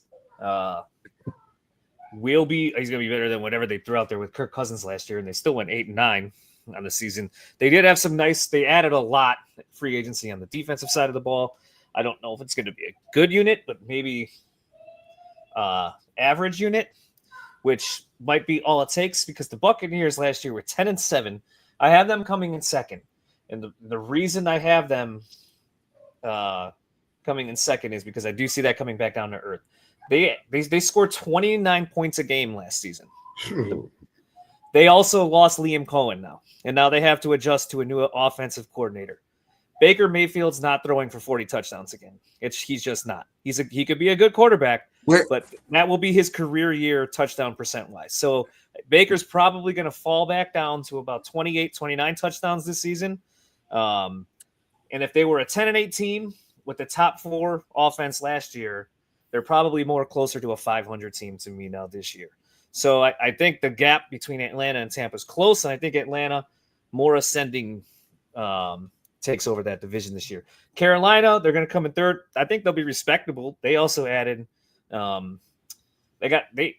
he's going to be better than whatever they threw out there with Kirk Cousins last year, and they still went 8-9 on the season. They did have they added a lot free agency on the defensive side of the ball. I don't know if it's going to be a good unit, but maybe average unit, which might be all it takes because the Buccaneers last year were 10-7. I have them coming in second. And the reason I have them coming in second is because I do see that coming back down to earth. They scored 29 points a game last season. They also lost Liam Cohen now, and now they have to adjust to a new offensive coordinator. Baker Mayfield's not throwing for 40 touchdowns again. He's just not. He could be a good quarterback, but that will be his career year touchdown percent-wise. So Baker's probably going to fall back down to about 28, 29 touchdowns this season. And if they were a 10-8 team with the top 4 offense last year, they're probably more closer to a 500 team to me now this year. So I think the gap between Atlanta and Tampa is close, and I think Atlanta more ascending takes over that division this year. Carolina, they're going to come in third. I think they'll be respectable. They also added they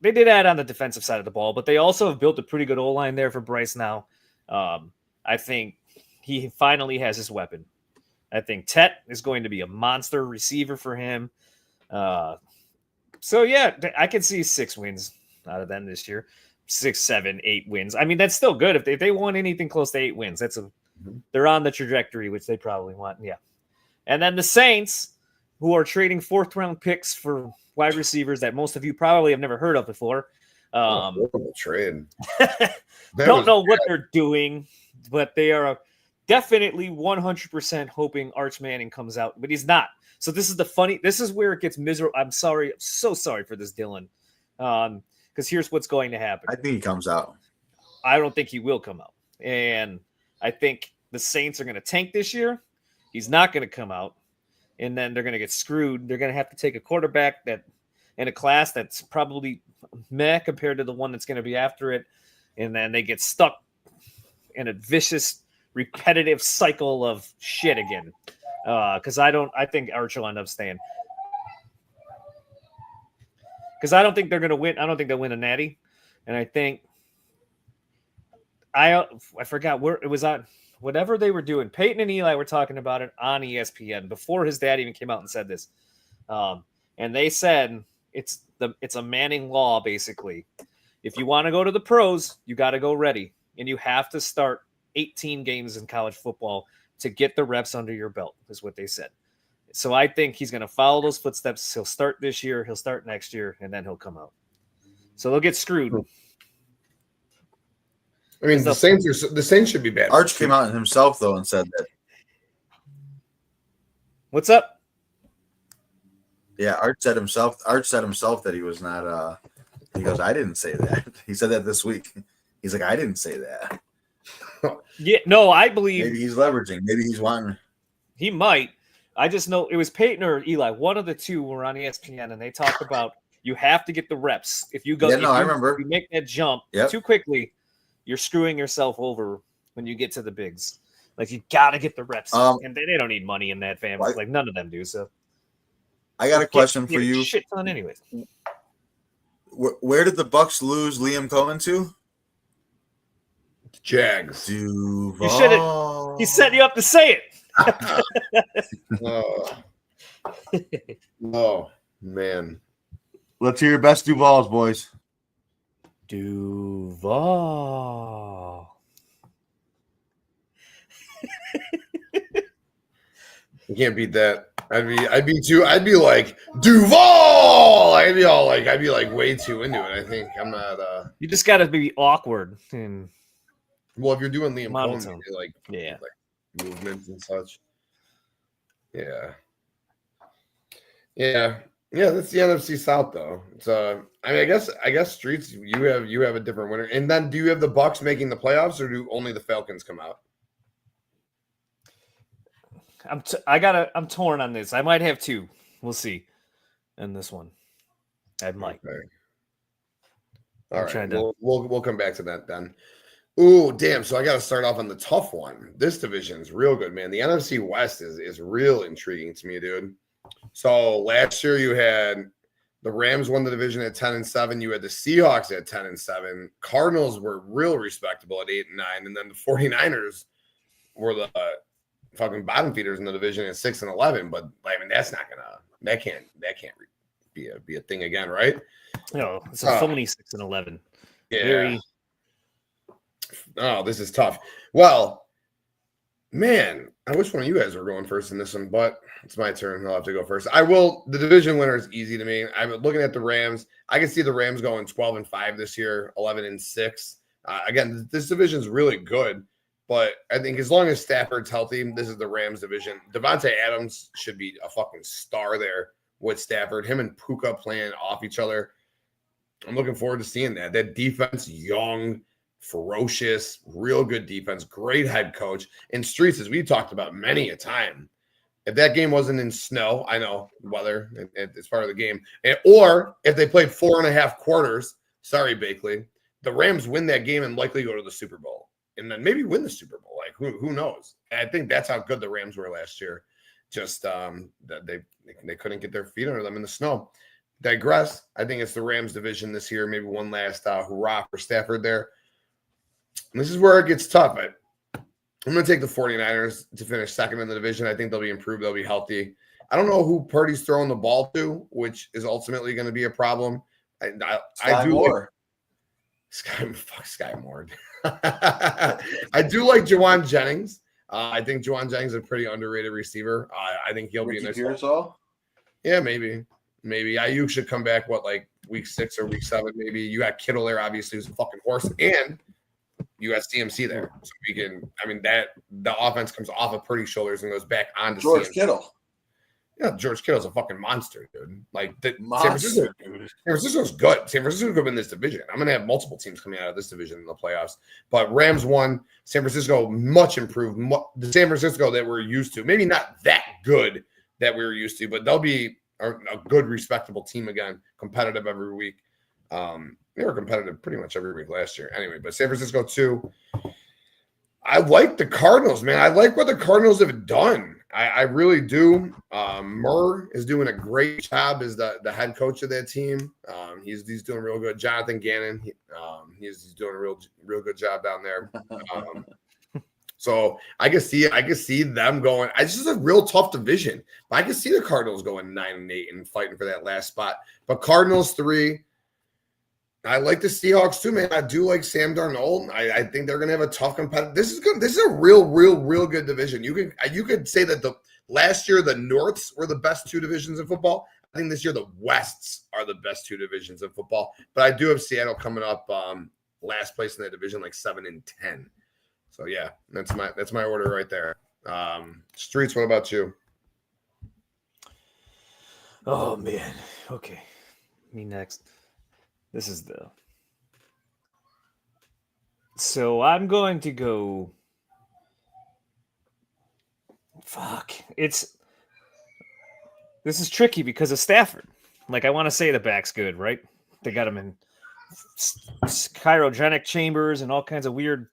did add on the defensive side of the ball, but they also have built a pretty good O-line there for Bryce now. I think he finally has his weapon. I think Tet is going to be a monster receiver for him. So, yeah, I could see 6 wins out of them this year. 6, 7, 8 wins. I mean, that's still good. If they won anything close to 8 wins, they're on the trajectory, which they probably want. Yeah. And then the Saints, who are trading 4th-round picks for wide receivers that most of you probably have never heard of before. Horrible trade. Don't know what they're doing, but they are definitely 100% hoping Arch Manning comes out, but he's not. So this is where it gets miserable. I'm sorry. I'm so sorry for this, Dylan. Because here's what's going to happen. I think he comes out. I don't think he will come out. And I think the Saints are going to tank this year. He's not going to come out. And then they're going to get screwed. They're going to have to take a quarterback that in a class that's probably meh compared to the one that's going to be after it. And then they get stuck in a vicious, repetitive cycle of shit again. Because I think Arch will end up staying. Because I don't think they're going to win. I don't think they'll win a natty. And I think I forgot where it was on. Whatever they were doing, Peyton and Eli were talking about it on ESPN before his dad even came out and said this. And they said it's a Manning law, basically. If you want to go to the pros, you got to go ready. And you have to start 18 games in college football to get the reps under your belt, is what they said. So I think he's going to follow those footsteps. He'll start this year, he'll start next year, and then he'll come out. So they'll get screwed. I mean, the Saints should be bad. Arch came out himself though and said that. What's up? Yeah, Arch said himself that he was not. He goes, I didn't say that. He said that this week. He's like, I didn't say that. Yeah, no, I believe maybe he's leveraging. Maybe he's wanting. He might. I just know it was Peyton or Eli. One of the two were on ESPN, and they talked about you have to get the reps. If you go, I remember. If you make that jump too quickly, you're screwing yourself over when you get to the bigs. Like you got to get the reps, and they don't need money in that family. Like none of them do. So, I got a question for you. Shit ton, anyways. Where did the Bucks lose Liam Cohen to? Jags. Duval. You should have. He set you up to say it. Oh, man. Let's hear your best Duvals, boys. Duval. You can't beat that. I'd be like Duval. I'd be like way too into it. I think I'm not. You just got to be awkward and. Well, if you're doing Liam Cohen, like movements and such. Yeah. That's the NFC South though. So I mean, I guess Streets. You have a different winner. And then do you have the Bucks making the playoffs, or do only the Falcons come out? I'm torn on this. I might have two. We'll see. In this one, I might. Okay. All right. We'll come back to that then. Ooh, damn. So I got to start off on the tough one. This division's real good, man. The NFC West is real intriguing to me, dude. So last year you had the Rams won the division at 10-7. You had the Seahawks at 10-7. Cardinals were real respectable at 8-9. And then the 49ers were the fucking bottom feeders in the division at 6-11. But I mean, that can't be a thing again, right? No, it's a phony 6-11. Yeah. Oh, this is tough. Well, man, I wish one of you guys were going first in this one, but it's my turn. I'll have to go first. I will. The division winner is easy to me. I'm looking at the Rams. I can see the Rams going 12-5 this year, 11-6. Again, this division is really good, but I think as long as Stafford's healthy, this is the Rams division. Devontae Adams should be a fucking star there with Stafford. Him and Puka playing off each other. I'm looking forward to seeing that. That defense, young, ferocious, real good defense, great head coach. And Streets, as we talked about many a time, if that game wasn't in snow, I know weather, it's part of the game, or if they played 4.5 quarters, sorry, Bakley, the Rams win that game and likely go to the Super Bowl and then maybe win the Super Bowl. Like who knows? And I think that's how good the Rams were last year. Just that they couldn't get their feet under them in the snow. Digress. I think it's the Rams division this year. Maybe one last hurrah for Stafford there. And this is where it gets tough. I'm going to take the 49ers to finish second in the division. I think they'll be improved. They'll be healthy. I don't know who Purdy's throwing the ball to, which is ultimately going to be a problem. I do like Sky Moore. I do like Juwan Jennings. I think Juwan Jennings is a pretty underrated receiver. I think he'll be a nice. Yeah, maybe. Ayuk should come back, week 6 or week 7, maybe. You got Kittle there, obviously, who's a fucking horse. And you got CMC there. So the offense comes off of Purdy's shoulders and goes back onto George CMC. Kittle. Yeah, George Kittle's a fucking monster, dude. Like Monster, San Francisco's good. San Francisco could win this division. I'm gonna have multiple teams coming out of this division in the playoffs. But Rams won. San Francisco much improved. The San Francisco that we're used to, maybe not that good that we were used to, but they'll be a good, respectable team again, competitive every week. They were competitive pretty much every week last year. Anyway, but San Francisco 2. I like the Cardinals, man. I like what the Cardinals have done. I really do. Murr is doing a great job as the head coach of that team. He's doing real good. Jonathan Gannon, he's doing a real good job down there. So I can see them going. It's just a real tough division. But I can see the Cardinals going 9-8 and fighting for that last spot. But Cardinals 3. I like the Seahawks too, man. I do like Sam Darnold. I think they're gonna have a tough competitive. This is good. This is a real good division. You could say that the last year the Norths were the best 2 divisions in football. I think this year the Wests are the best 2 divisions in football. But I do have Seattle coming up last place in that division, like 7-10. So yeah, that's my order right there. Streets, what about you? Oh man. Okay. Me next. This is so I'm going to go. This is tricky because of Stafford. Like, I want to say the back's good, right? They got him in cryogenic chambers and all kinds of weird,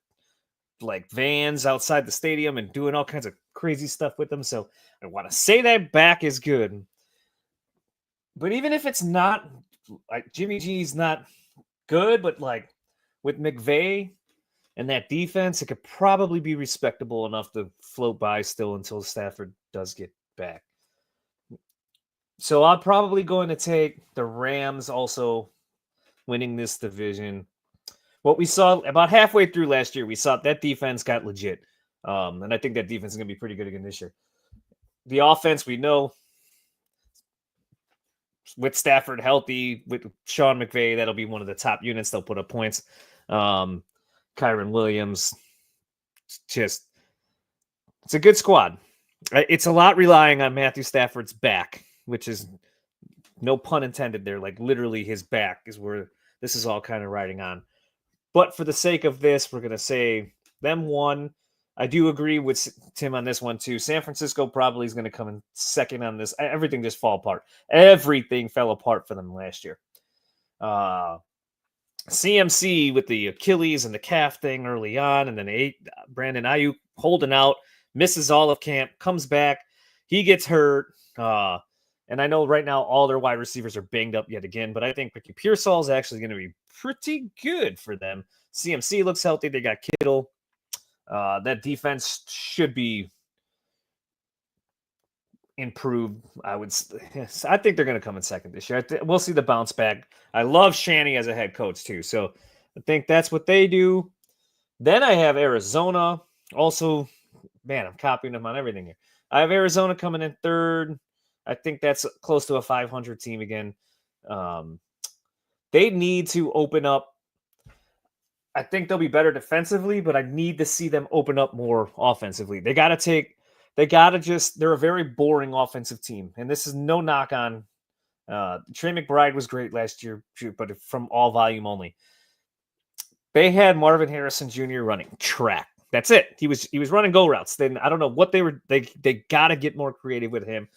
like, vans outside the stadium and doing all kinds of crazy stuff with them. So I want to say that back is good. But even if it's not, like, Jimmy G's not good, but like with McVay and that defense, it could probably be respectable enough to float by still until Stafford does get back. So I'm probably going to take the Rams also winning this division. What we saw about halfway through last year, we saw that defense got legit. And I think that defense is going to be pretty good again this year. The offense, we know, with Stafford healthy, with Sean McVay, that'll be one of the top units. They'll put up points. Kyron Williams, it's a good squad. It's a lot relying on Matthew Stafford's back, which is no pun intended there. Like, literally his back is where this is all kind of riding on. But for the sake of this, we're going to say them 1. I do agree with Tim on this one, too. San Francisco probably is going to come in second on this. Everything just fell apart. Everything fell apart for them last year. CMC with the Achilles and the calf thing early on, and then Brandon Ayuk holding out, misses all of camp, comes back. He gets hurt. And I know right now all their wide receivers are banged up yet again, but I think Ricky Pearsall is actually going to be pretty good for them. CMC looks healthy. They got Kittle. That defense should be improved. I think they're going to come in second this year. We'll see the bounce back. I love Shanny as a head coach too, so I think that's what they do. Then I have Arizona. Also, man, I'm copying them on everything here. I have Arizona coming in third. I think that's close to a 500 team again. They need to open up. I think they'll be better defensively, but I need to see them open up more offensively. They're a very boring offensive team. And this is no knock on Trey McBride was great last year, but from all volume only. They had Marvin Harrison Jr. running track. That's it. He was running go routes. Then I don't know what they were. They got to get more creative with him,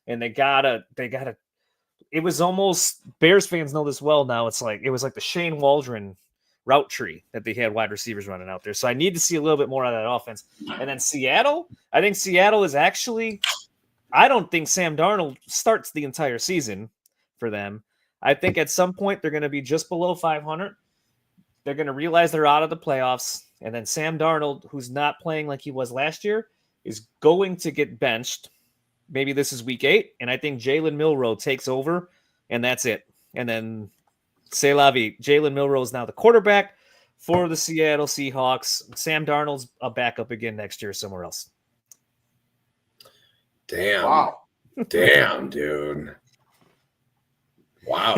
and they gotta. It was almost, Bears fans know this well now. It was like the Shane Waldron route tree that they had wide receivers running out there. So I need to see a little bit more out of that offense. And then Seattle, I think Seattle is actually, I don't think Sam Darnold starts the entire season for them. I think at some point they're going to be just below 500. They're going to realize they're out of the playoffs. And then Sam Darnold, who's not playing like he was last year, is going to get benched. Maybe this is week 8. And I think Jalen Milroe takes over, and that's it. And then c'est la vie. Jalen Milroe is now the quarterback for the Seattle Seahawks. Sam Darnold's a backup again next year somewhere else. Damn. Wow. Damn, dude. Wow.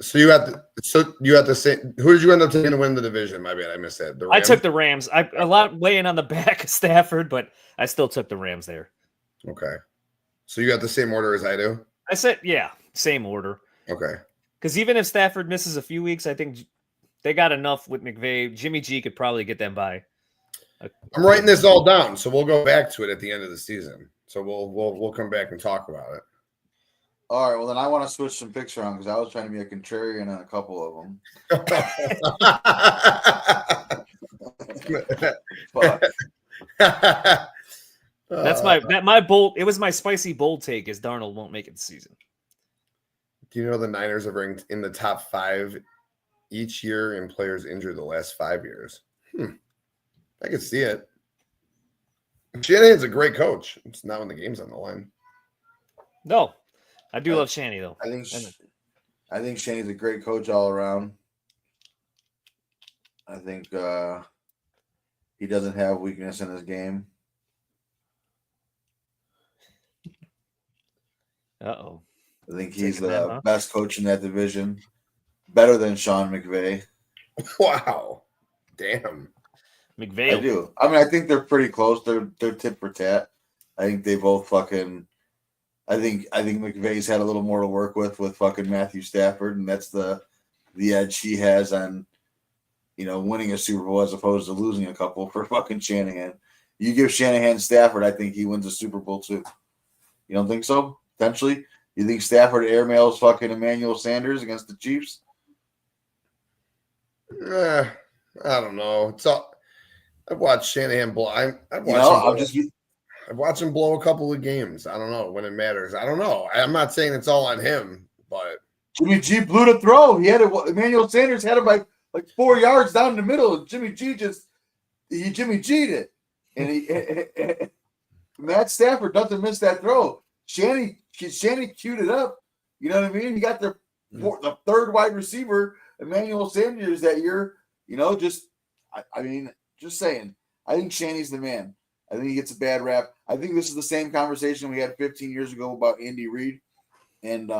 So you have to say, who did you end up taking to win the division? My bad, I missed that. I took the Rams. A lot weighing on the back of Stafford, but I still took the Rams there. Okay. So you got the same order as I do? I said, yeah, same order. Okay. Because even if Stafford misses a few weeks, I think they got enough with McVay. Jimmy G could probably get them by. I'm writing this all down, so we'll go back to it at the end of the season. So we'll come back and talk about it. All right. Well, then I want to switch some picks around because I was trying to be a contrarian on a couple of them. Fuck. That's my bold. It was my spicy bold take. Is Darnold won't make it this season. Do you know the Niners have ranked in the top 5 each year in players injured the last 5 years? I can see it. Shanahan's a great coach. It's not when the game's on the line. No, I do love Shanny though. I think Shanny's a great coach all around. I think he doesn't have weakness in his game. Uh-oh. I think he's the best coach in that division. Better than Sean McVay. Wow. Damn. McVay. I do. I mean, I think they're pretty close. They're tit for tat. I think they both fucking I think McVay's had a little more to work with fucking Matthew Stafford, and that's the edge he has on, winning a Super Bowl as opposed to losing a couple for fucking Shanahan. You give Shanahan Stafford, I think he wins a Super Bowl too. You don't think so? Potentially? You think Stafford airmails fucking Emmanuel Sanders against the Chiefs? I don't know. I've watched Shanahan blow. I've watched him blow a couple of games. I don't know when it matters. I don't know. I'm not saying it's all on him, but Jimmy G blew the throw. Emmanuel Sanders had him like 4 yards down the middle. Jimmy G'd it, and Matt Stafford doesn't miss that throw. Shanny queued it up. You know what I mean? He got the third wide receiver, Emmanuel Sanders, that year. Just saying. I think Shanny's the man. I think he gets a bad rap. I think this is the same conversation we had 15 years ago about Andy Reid. And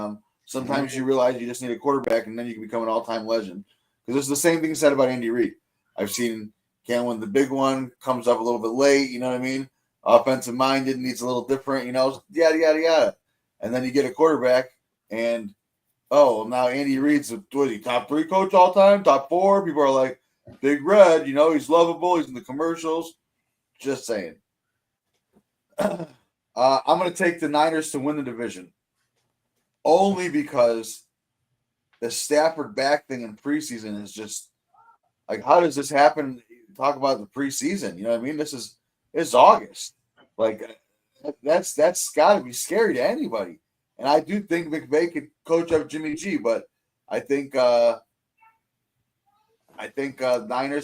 sometimes you realize you just need a quarterback, and then you can become an all-time legend. Because this is the same thing said about Andy Reid. I've seen can't win the big one, comes up a little bit late, you know what I mean? Offensive minded, needs a little different, yada, yada, yada. And then you get a quarterback, and, now Andy Reid's, what is he, top 3 coach all time? Top 4? People are like, Big Red, he's lovable. He's in the commercials. Just saying. I'm going to take the Niners to win the division. Only because the Stafford back thing in preseason is just like, how does this happen? Talk about the preseason. You know what I mean? It's August. Like, that's got to be scary to anybody. And I do think McVay could coach up Jimmy G, but I think Niners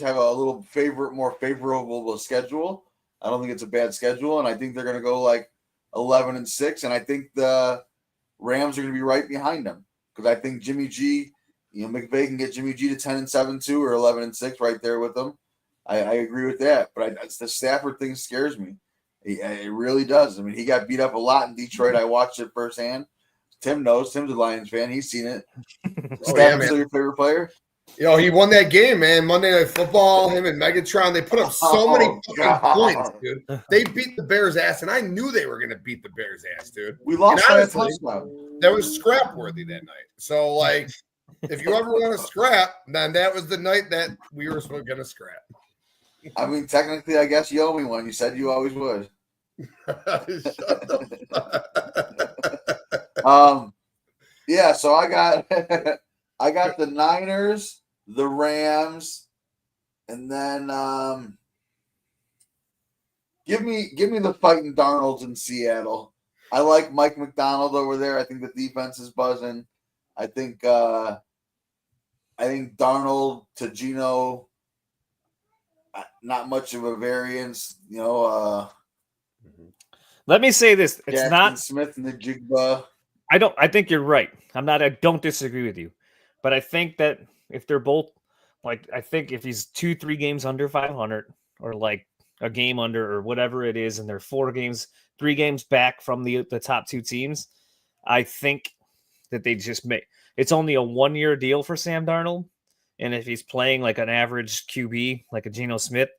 have a little more favorable schedule. I don't think it's a bad schedule, and I think they're going to go like 11-6, and I think the Rams are going to be right behind them because I think Jimmy G, McVay can get Jimmy G to 10-7 too, or 11-6 right there with them. I agree with that, but the Stafford thing scares me. It really does. I mean, he got beat up a lot in Detroit. I watched it firsthand. Tim knows. Tim's a Lions fan. He's seen it. Stafford's still your favorite player? He won that game, man. Monday Night Football, him and Megatron, they put up so many points, dude. They beat the Bears' ass, and I knew they were going to beat the Bears' ass, dude. We lost by a touchdown. That was scrap-worthy that night. So, like, if you ever want to scrap, then that was the night that we were going to scrap. I mean, technically, I guess you owe me one. You said you always would. Shut the Yeah, so I got the Niners, the Rams, and then give me the fighting Darnolds in Seattle. I like Mike McDonald over there. I think the defense is buzzing. I think Darnold to Geno, not much of a variance. Let me say this: it's Jackson not Smith and the Jigba. I think you're right. I don't disagree with you. But I think that if they're both, I think if he's 2-3 games under 500 or like a game under or whatever it is, and they're 3 games back from the top 2 teams, I think that they just it's only a 1-year deal for Sam Darnold. And if he's playing like an average QB, like a Geno Smith,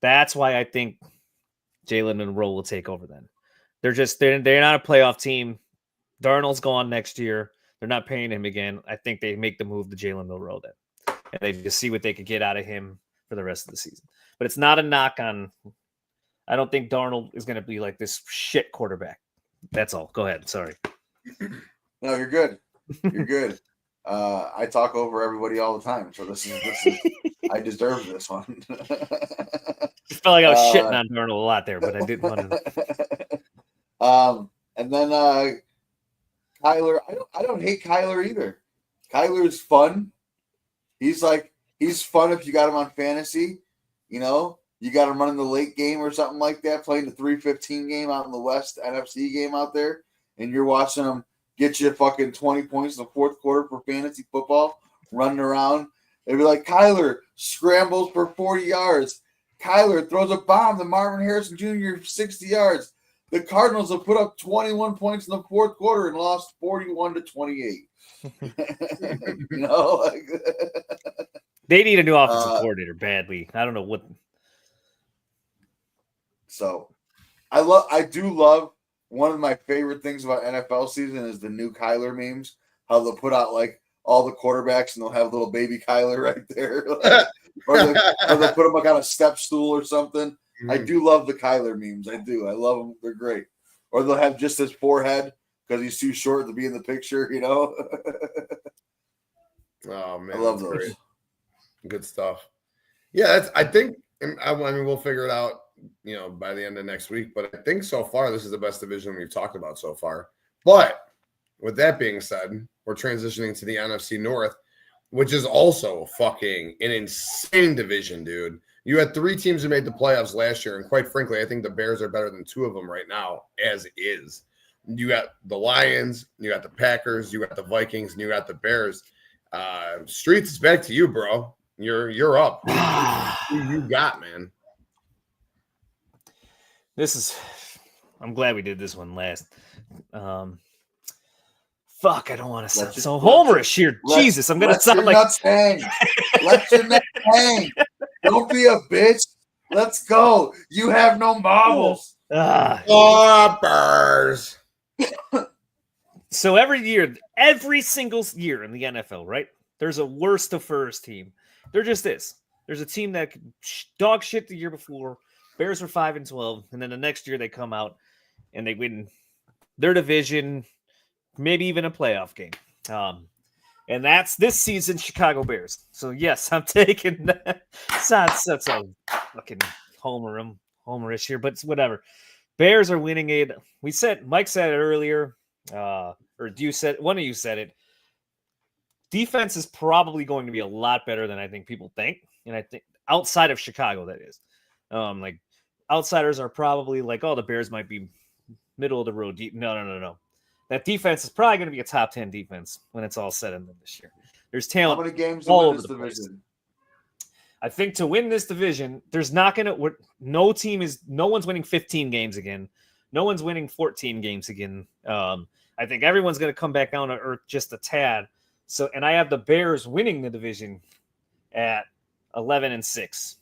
that's why I think Jalen Monroe will take over then. They're not a playoff team. Darnold's gone next year. They're not paying him again. I think they make the move to Jalen Milroe then, and they just see what they could get out of him for the rest of the season. But it's not a knock on. I don't think Darnold is going to be like this shit quarterback. That's all. Go ahead. Sorry. No, you're good. You're good. I talk over everybody all the time, so this is I deserve this one. I felt like I was shitting on Darnold a lot there, but I didn't want to. And then Kyler, I don't hate Kyler either. Kyler's fun. He's fun if you got him on fantasy. You know, you got him running the late game or something like that, playing the 3:15 game out in the West, NFC game out there, and you're watching him get you fucking 20 points in the fourth quarter for fantasy football, running around. It'd be like Kyler scrambles for 40 yards. Kyler throws a bomb to Marvin Harrison Jr. 60 yards. The Cardinals have put up 21 points in the fourth quarter and lost 41-28. You know, they need a new offensive coordinator badly. I don't know what. So, I do love. One of my favorite things about NFL season is the new Kyler memes. How they'll put out like all the quarterbacks and they'll have little baby Kyler right there, or they'll put him like on a step stool or something. I do love the Kyler memes. I do. I love them. They're great. Or they'll have just his forehead because he's too short to be in the picture. You know. Oh man, I love those. Great. Good stuff. Yeah, I think. I mean, we'll figure it out. You know, by the end of next week. But I think so far, this is the best division we've talked about so far. But with that being said, we're transitioning to the NFC North, which is also fucking an insane division, dude. You had 3 teams who made the playoffs last year. And quite frankly, I think the Bears are better than 2 of them right now, as is. You got the Lions, you got the Packers, you got the Vikings, and you got the Bears. Streets, it's back to you, bro. You're up. Who you got, man? I'm glad we did this one last. Fuck, I don't want to sound so homerish here. Jesus, I'm going to sound like. Nuts hang. Let your nuts hang. Don't be a bitch. Let's go. You have no marbles. Bears. So every single year in the NFL, right? There's a worst to first team. There just is. There's a team that dog shit the year before. Bears were 5-12, and then the next year they come out and they win their division, maybe even a playoff game. And that's this season, Chicago Bears. So yes, I'm taking that. That's a fucking homerish here, but it's whatever. Bears are winning it. Mike said it earlier, or one of you said it. Defense is probably going to be a lot better than I think people think, and I think outside of Chicago, that is. Like outsiders are probably like, oh, the Bears might be middle of the road. No. That defense is probably going to be a top 10 defense when it's all said and done this year. There's talent. How many games all over over the division? place. I think to win this division, there's not going to. No one's winning 15 games again. No one's winning 14 games again. I think everyone's going to come back down to earth just a tad. So, and I have the Bears winning the division at 11-6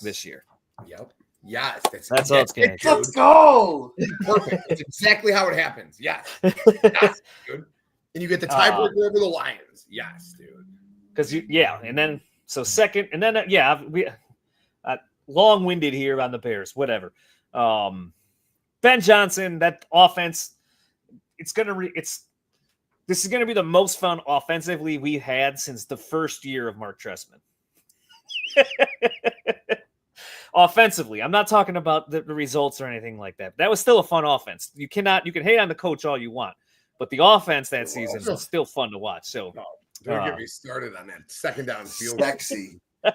this year. Yep. Yes. That's all it's going to. Let's go. Perfect. That's exactly how it happens. Yes. Yes, dude. And you get the tiebreaker over the Lions. Yes, dude. Because and then so second, and then we long-winded here on the Bears. Whatever. Ben Johnson, that offense, this is gonna be the most fun offensively we had since the first year of Mark Trestman. Offensively, I'm not talking about the results or anything like that. That was still a fun offense. You can hate on the coach all you want, but the offense that season was still fun to watch. So don't get me started on that second down field Sexy. goal.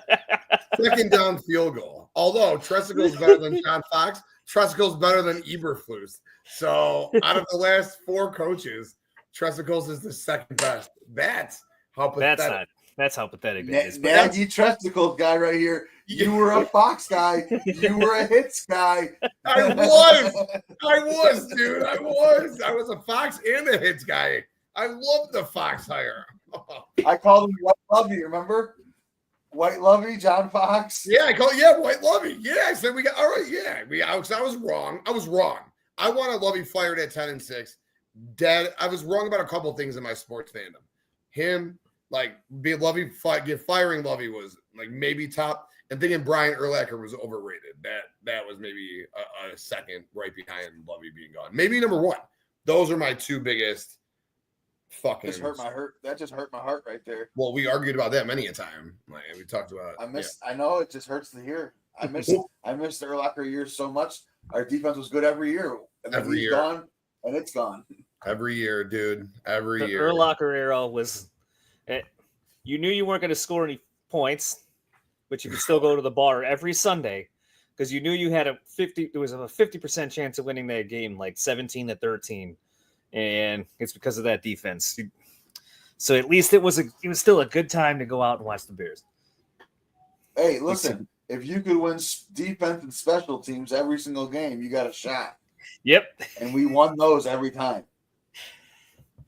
Second down field goal. Although Tressicle's better than John Fox, Tressicle's better than Eberflus. So out of the last 4 coaches, Tressicles is the second best. That's how pathetic. That's how pathetic that is. Nagy Tressicles guy right here. You were a Fox guy. You were a Hits guy. I was, dude. I was a Fox and a Hits guy. I love the Fox hire. I called him White Lovey, remember? White Lovey, John Fox. Yeah, White Lovey. Yeah, I said we got all right. Yeah, I was wrong. I want Lovey fired at 10-6. Dead. I was wrong about a couple things in my sports fandom. Him, like, firing Lovey was like maybe top, and thinking Brian Urlacher was overrated. That was maybe a second right behind Lovey being gone. Maybe number one. Those are my two biggest fucking. That just hurt my heart right there. Well, we argued about that many a time. Like we talked about. I know it just hurts to hear. I miss the Urlacher years so much. Our defense was good every year. And then he's gone, and it's gone. Every year, dude. Every year. The Urlacher era was. You knew you weren't going to score any points, but you could still go to the bar every Sunday because you knew you had there was a 50% chance of winning that game, like 17-13, and it's because of that defense. So at least it was still a good time to go out and watch the Bears. Hey, listen, if you could win defense and special teams every single game, you got a shot. Yep. And we won those every time.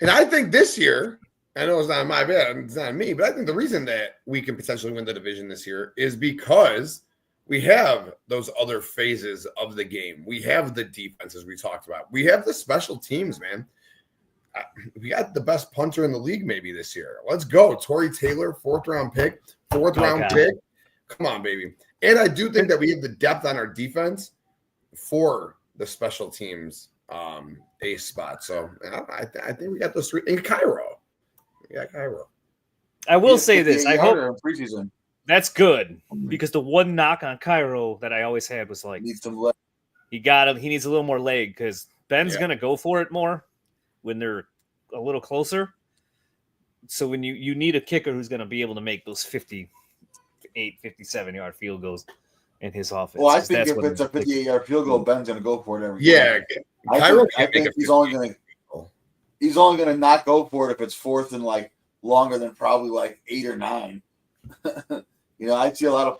And I think this year, I know it's not my bad, it's not me, but I think the reason that we can potentially win the division this year is because we have those other phases of the game. We have the defenses we talked about. We have the special teams, man. We got the best punter in the league maybe this year. Let's go. Torrey Taylor, fourth round pick. Come on, baby. And I do think that we have the depth on our defense for the special teams ace spot. So I think we got those three. And Cairo. We got Cairo. I will say this. I hope preseason. That's good because the one knock on Cairo that I always had was like, needs some leg. He needs a little more leg because Ben's going to go for it more when they're a little closer. So when you need a kicker who's going to be able to make those 58, 57-yard field goals in his offense. Well, I think if it's a 58-yard field goal, Ben's going to go for it every time. I think he's only going to not go for it if it's fourth and like longer than probably like 8 or 9. I see a lot of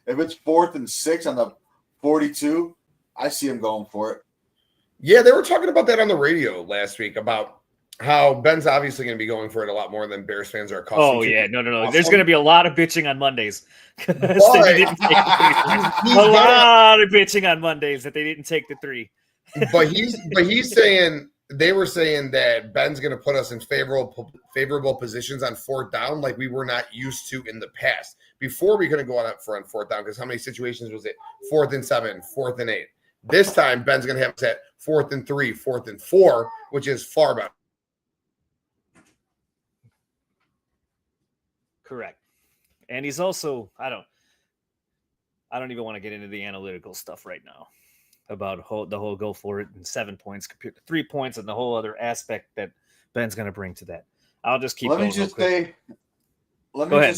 if it's 4th and 6 on the 42, I see him going for it. Yeah, they were talking about that on the radio last week about how Ben's obviously going to be going for it a lot more than Bears fans are accustomed to. Oh, yeah. No. There's going to be a lot of bitching on Mondays. A lot of bitching on Mondays that they didn't take the 3. But he's saying they were saying that Ben's going to put us in favorable positions on 4th down like we were not used to in the past. Before we couldn't go on for on 4th down because how many situations was it? 4th and 7, 4th and 8. This time Ben's going to have us at 4th and 3, 4th and 4, which is far better. Correct. And he's also I don't even want to get into the analytical stuff right now about the whole go for it and 7 points compared to 3 points and the whole other aspect that Ben's going to bring to that. I'll just keep. Let me just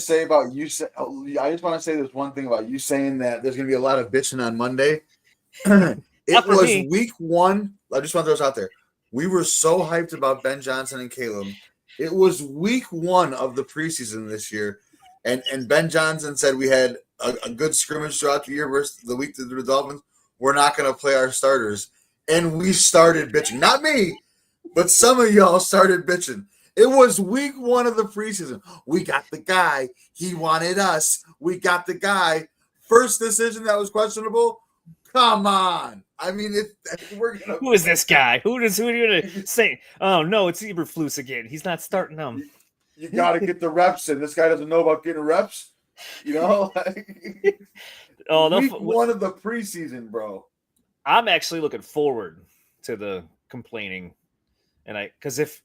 say about you. I just want to say this one thing about you saying that there's going to be a lot of bitching on Monday. It was week 1. I just want to throw this out there. We were so hyped about Ben Johnson and Caleb. It was week 1 of the preseason this year, and Ben Johnson said we had a good scrimmage throughout the year versus the week to the Dolphins. We're not going to play our starters. And we started bitching. Not me, but some of y'all started bitching. It was week 1 of the preseason. We got the guy. He wanted us. We got the guy. First decision that was questionable. Come on. I mean, who is this guy? Who are you going to say? Oh, no, it's Eberflus again. He's not starting them. You got to get the reps in. This guy doesn't know about getting reps. Week 1 of the preseason, bro. I'm actually looking forward to the complaining, because if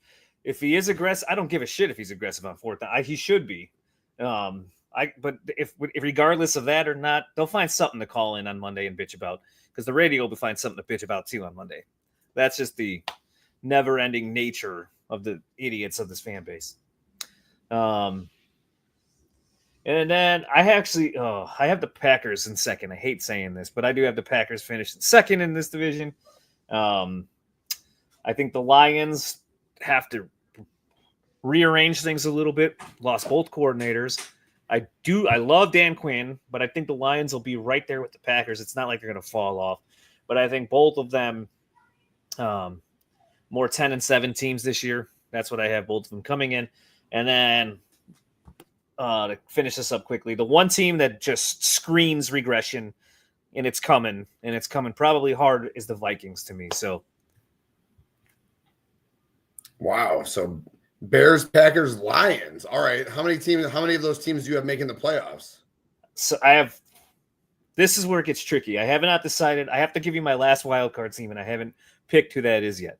he is aggressive, I don't give a shit if he's aggressive on 4th down. He should be. But if regardless of that or not, they'll find something to call in on Monday and bitch about because the radio will find something to bitch about too on Monday. That's just the never-ending nature of the idiots of this fan base. And then I have the Packers in second. I hate saying this, but I do have the Packers finished second in this division. I think the Lions have to rearrange things a little bit. Lost both coordinators. I love Dan Quinn, but I think the Lions will be right there with the Packers. It's not like they're going to fall off, but I think both of them more 10-7 teams this year. That's what I have both of them coming in. And then to finish this up quickly, the one team that just screams regression and it's coming probably hard as the Vikings to me. So, wow. So Bears, Packers, Lions. All right. How many of those teams do you have making the playoffs? So this is where it gets tricky. I have not decided. I have to give you my last wild card team, and I haven't picked who that is yet.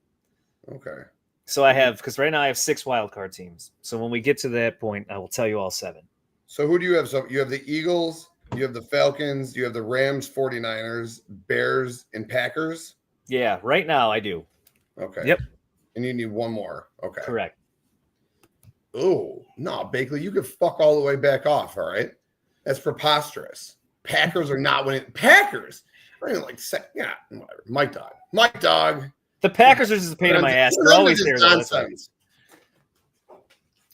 Okay. So I have, because right now I have 6 wild card teams. So when we get to that point, I will tell you all 7. So who do you have? So you have the Eagles, you have the Falcons, you have the Rams, 49ers, Bears, and Packers? Yeah, right now I do. Okay. Yep. And you need one more. Okay. Correct. Oh, no, Bakley, you could fuck all the way back off, all right? That's preposterous. Packers are not winning. Packers? Whatever. Mike Dog. The Packers are just a pain in my ass. They're always there. Nonsense.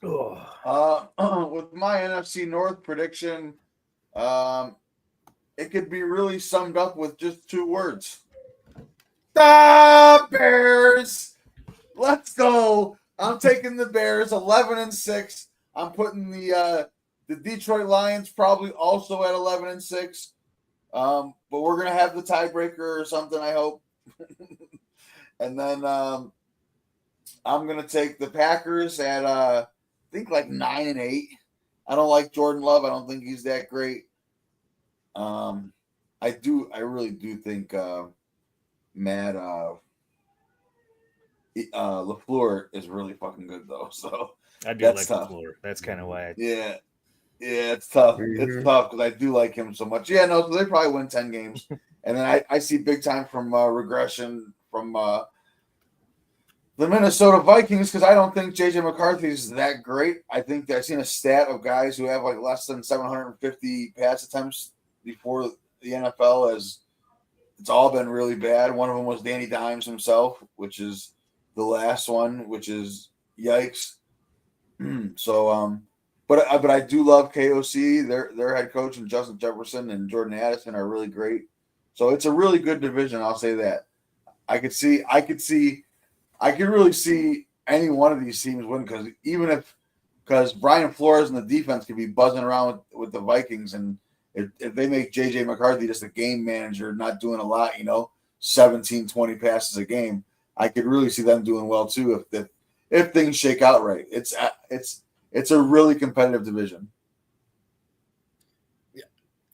With my NFC North prediction, it could be really summed up with just 2 words. The Bears. Let's go. I'm taking the Bears 11-6. I'm putting the Detroit Lions probably also at 11-6. But we're gonna have the tiebreaker or something, I hope. And then I'm gonna take the Packers at I think like 9-8. I don't like Jordan Love. I don't think he's that great. I really do think Matt LaFleur is really fucking good though. So I do like LaFleur. That's kind of why. Yeah, it's tough. Mm-hmm. It's tough because I do like him so much. Yeah, no, so they probably win 10 games, and then I see big time from regression from the Minnesota Vikings because I don't think J.J. McCarthy is that great. I think I've seen a stat of guys who have like less than 750 pass attempts before the NFL as it's all been really bad. One of them was Danny Dimes himself, which is the last one, which is yikes. So, but I do love KOC. Their head coach and Justin Jefferson and Jordan Addison are really great. So it's a really good division. I'll say that. I could really see any one of these teams win because Brian Flores and the defense could be buzzing around with the Vikings, and if they make J.J. McCarthy just a game manager, not doing a lot, 17, 20 passes a game, I could really see them doing well too if things shake out right. It's a really competitive division. Yeah,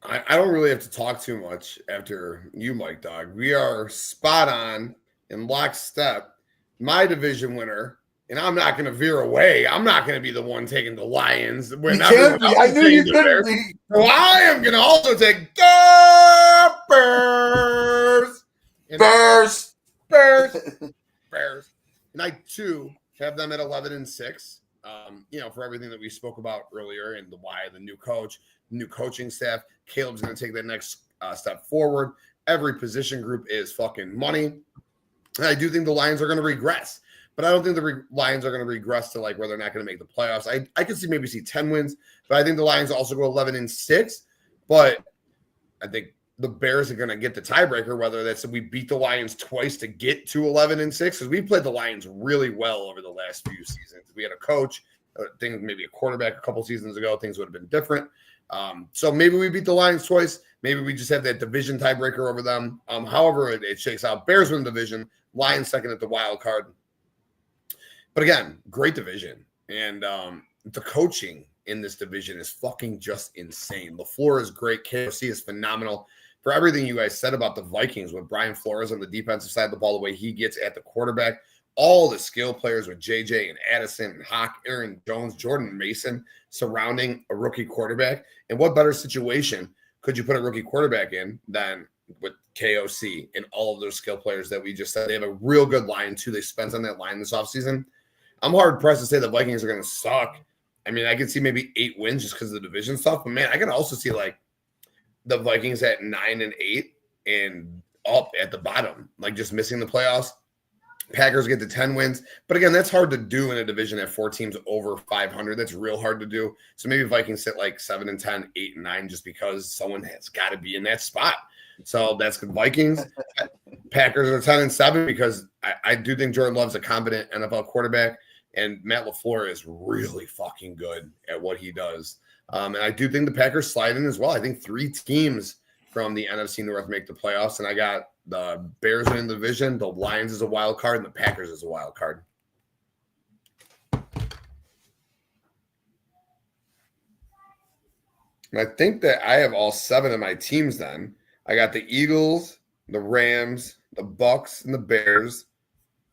I don't really have to talk too much after you, Mike Dog. We are spot on in lockstep. My division winner, and I'm not going to veer away. I'm not going to be the one taking the Lions. When I knew you couldn't be. So I am going to also take the Bears. Bears. And I, too, have them at 11-6. For everything that we spoke about earlier and the new coach, new coaching staff. Caleb's going to take that next step forward. Every position group is fucking money. And I do think the Lions are going to regress, but I don't think the Lions are going to regress to like where they're not going to make the playoffs. I could see 10 wins, but I think the Lions also go 11-6. But I think the Bears are going to get the tiebreaker, whether that's we beat the Lions twice to get to 11-6, because we played the Lions really well over the last few seasons. We had a coach, things maybe a quarterback a couple seasons ago, things would have been different. So maybe we beat the Lions twice. Maybe we just have that division tiebreaker over them. However it shakes out, Bears win the division, Lions second at the wild card. But again, great division. And the coaching in this division is fucking just insane. LaFleur is great. KOC is phenomenal. For everything you guys said about the Vikings with Brian Flores on the defensive side of the ball, the way he gets at the quarterback, all the skill players with JJ and Addison and Hawk, Aaron Jones, Jordan Mason surrounding a rookie quarterback. And what better situation could you put a rookie quarterback in than with KOC and all of those skill players that we just said? They have a real good line, too. They spent on that line this offseason. I'm hard-pressed to say the Vikings are going to suck. I mean, I could see maybe 8 wins just because of the division stuff. But, man, I can also see, like, the Vikings at 9-8 and up at the bottom, like just missing the playoffs. Packers get to 10 wins. But, again, that's hard to do in a division at 4 teams over 500. That's real hard to do. So maybe Vikings sit like 7-10, 8-9 just because someone has got to be in that spot. So that's good. Vikings. Packers are 10-7 because I do think Jordan Love's a competent NFL quarterback, and Matt LaFleur is really fucking good at what he does. And I do think the Packers slide in as well. I think 3 teams from the NFC North make the playoffs, and I got the Bears in the division, the Lions as a wild card, and the Packers as a wild card. And I think that I have all 7 of my teams then. I got the Eagles, the Rams, the Bucks, and the Bears.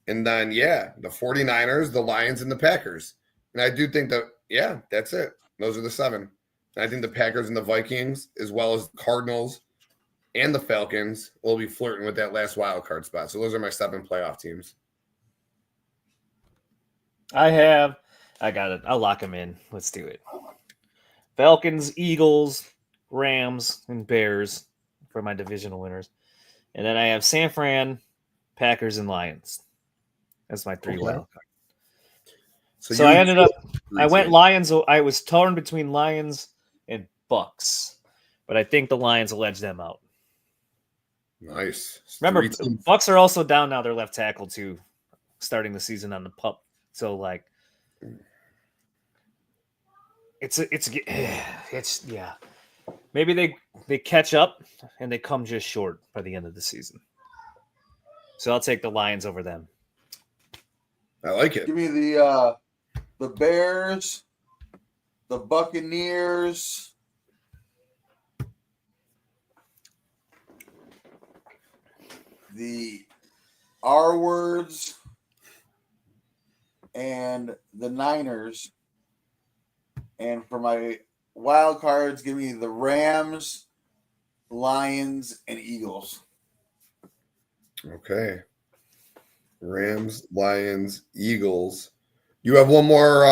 And then, the 49ers, the Lions, and the Packers. And I do think that, that's it. Those are the 7. And I think the Packers and the Vikings, as well as the Cardinals and the Falcons, will be flirting with that last wild card spot. So those are my 7 playoff teams. I got it. I'll lock them in. Let's do it. Falcons, Eagles, Rams, and Bears for my divisional winners. And then I have San Fran, Packers, and Lions. That's my 3 wild card. So I ended up, I went Lions. I was torn between Lions and Bucks, but I think the Lions will edge them out. Nice. Remember, Bucks are also down now. Their left tackle too, starting the season on the pup. So like, it's maybe they catch up and they come just short by the end of the season. So I'll take the Lions over them. I like it. Give me the Bears, the Buccaneers, the R words, and the Niners. And for my wild cards, give me the Rams, Lions, and Eagles. Okay. Rams, Lions, Eagles. You have one more.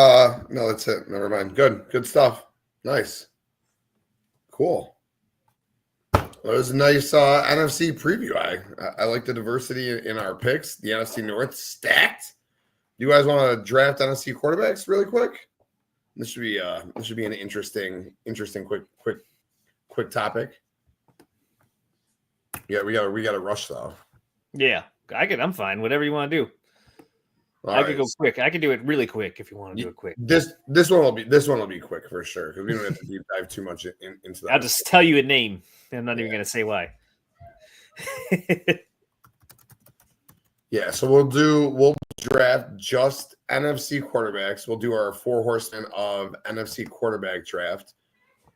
No, that's it. Never mind. Good stuff. Nice. Cool. Well, it was a nice NFC preview. I like the diversity in our picks. The NFC North stacked. Do you guys want to draft NFC quarterbacks really quick? This should be an interesting quick topic. Yeah, we got to rush though. Yeah, I'm fine. Whatever you want to do. I could go quick. I could do it really quick if you want to do it quick. This one will be quick for sure because we don't have to deep dive too much into that. I'll just tell you a name. I'm not even going to say why. Yeah, so we'll draft just NFC quarterbacks. We'll do our 4 horsemen of NFC quarterback draft,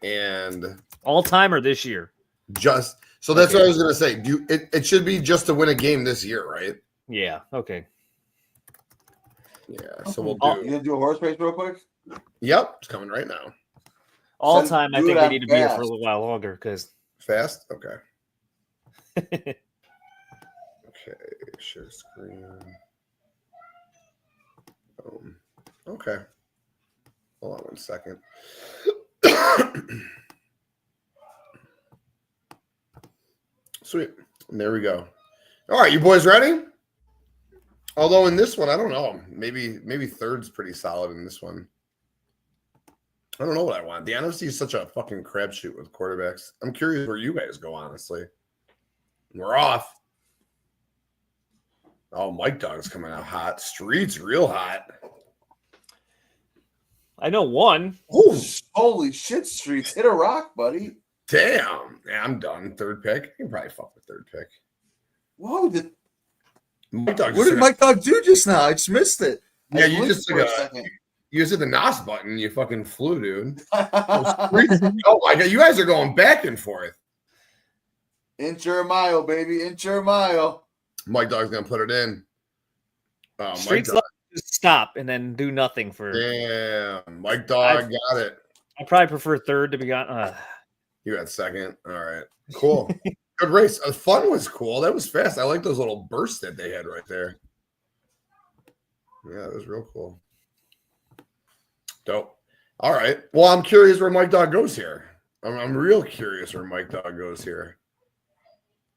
and all time or this year. That's what I was going to say. It should be just to win a game this year, right? Yeah. Okay. Yeah. So we'll do. You gonna do a horse race real quick? Yep, it's coming right now. All time. I think we need to be here for a little while longer because fast. Okay. Okay. Share screen. Okay. Hold on 1 second. Sweet. And there we go. All right, you boys ready? Although in this one, I don't know. Maybe third's pretty solid in this one. I don't know what I want. The NFC is such a fucking crapshoot with quarterbacks. I'm curious where you guys go, honestly. We're off. Oh, Mike Dog's coming out hot. Street's real hot. I know one. Ooh, holy shit, Streets. Hit a rock, buddy. Damn. Yeah, I'm done. 3rd pick. I can probably fuck with 3rd pick. Whoa, Mike Dog what did Mike Dog do just now? I just missed it. Yeah, you just took you just hit the NOS button. You fucking flew, dude. Oh my god, you guys are going back and forth. Inch or a mile, baby. Inch or a mile. Mike Dog's gonna put it in. Streets love to stop and then do nothing for. Damn, Mike Dog got it. I probably prefer 3rd to be honest. You got 2nd. All right, cool. Good race. The fun was cool. That was fast. I like those little bursts that they had right there. Yeah, that was real cool. Dope. All right. Well, I'm curious where Mike Dog goes here. I'm real curious where Mike Dog goes here.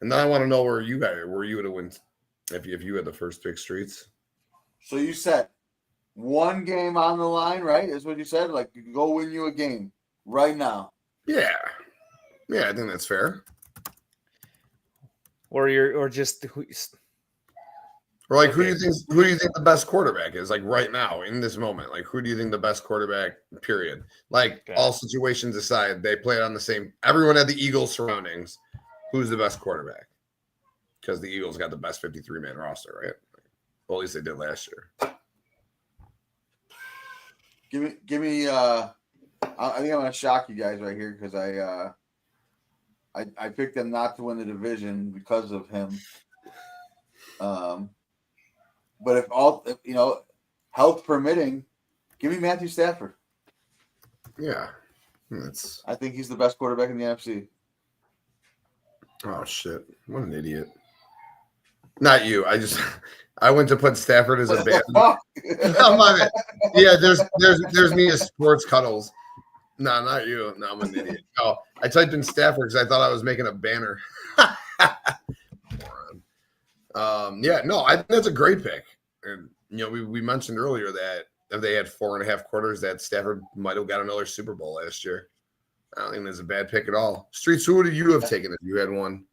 And then I want to know where you would have went if you had the first pick, Streets. So you said 1 game on the line, right? Is what you said? Like, you go win you a game right now. Yeah. Yeah, I think that's fair. Or like who do you think the best quarterback is? Like right now in this moment, like who do you think the best quarterback? Period. Like all situations aside, they played on the same. Everyone had the Eagles surroundings. who's the best quarterback? Because the Eagles got the best 53-man roster, right? Well, at least they did last year. Give me. I think I'm gonna shock you guys right here because I picked them not to win the division because of him. But if health permitting, give me Matthew Stafford. Yeah, I think he's the best quarterback in the NFC. Oh shit! What an idiot! Not you. I went to put Stafford as a band. Yeah, there's me as sports cuddles. No, not you. No, I'm an idiot. Oh, I typed in Stafford because I thought I was making a banner. Yeah, no, I think that's a great pick. And we mentioned earlier that if they had 4.5 quarters, that Stafford might have got another Super Bowl last year. I don't think that's a bad pick at all. Streets, who would you have taken if you had one?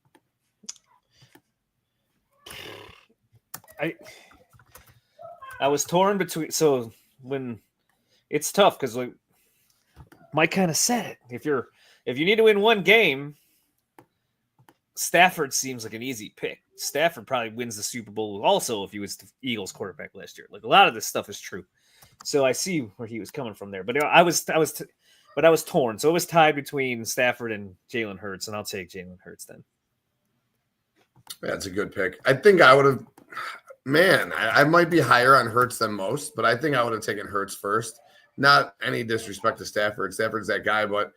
I was torn between. So when it's tough because like Mike kind of said it. If you need to win one game, Stafford seems like an easy pick. Stafford probably wins the Super Bowl also if he was the Eagles quarterback last year. Like a lot of this stuff is true. So I see where he was coming from there. But I was torn. So it was tied between Stafford and Jalen Hurts, and I'll take Jalen Hurts then. That's a good pick. I think I would have. Man, I might be higher on Hurts than most, but I think I would have taken Hurts first. Not any disrespect to Stafford. Stafford's that guy, but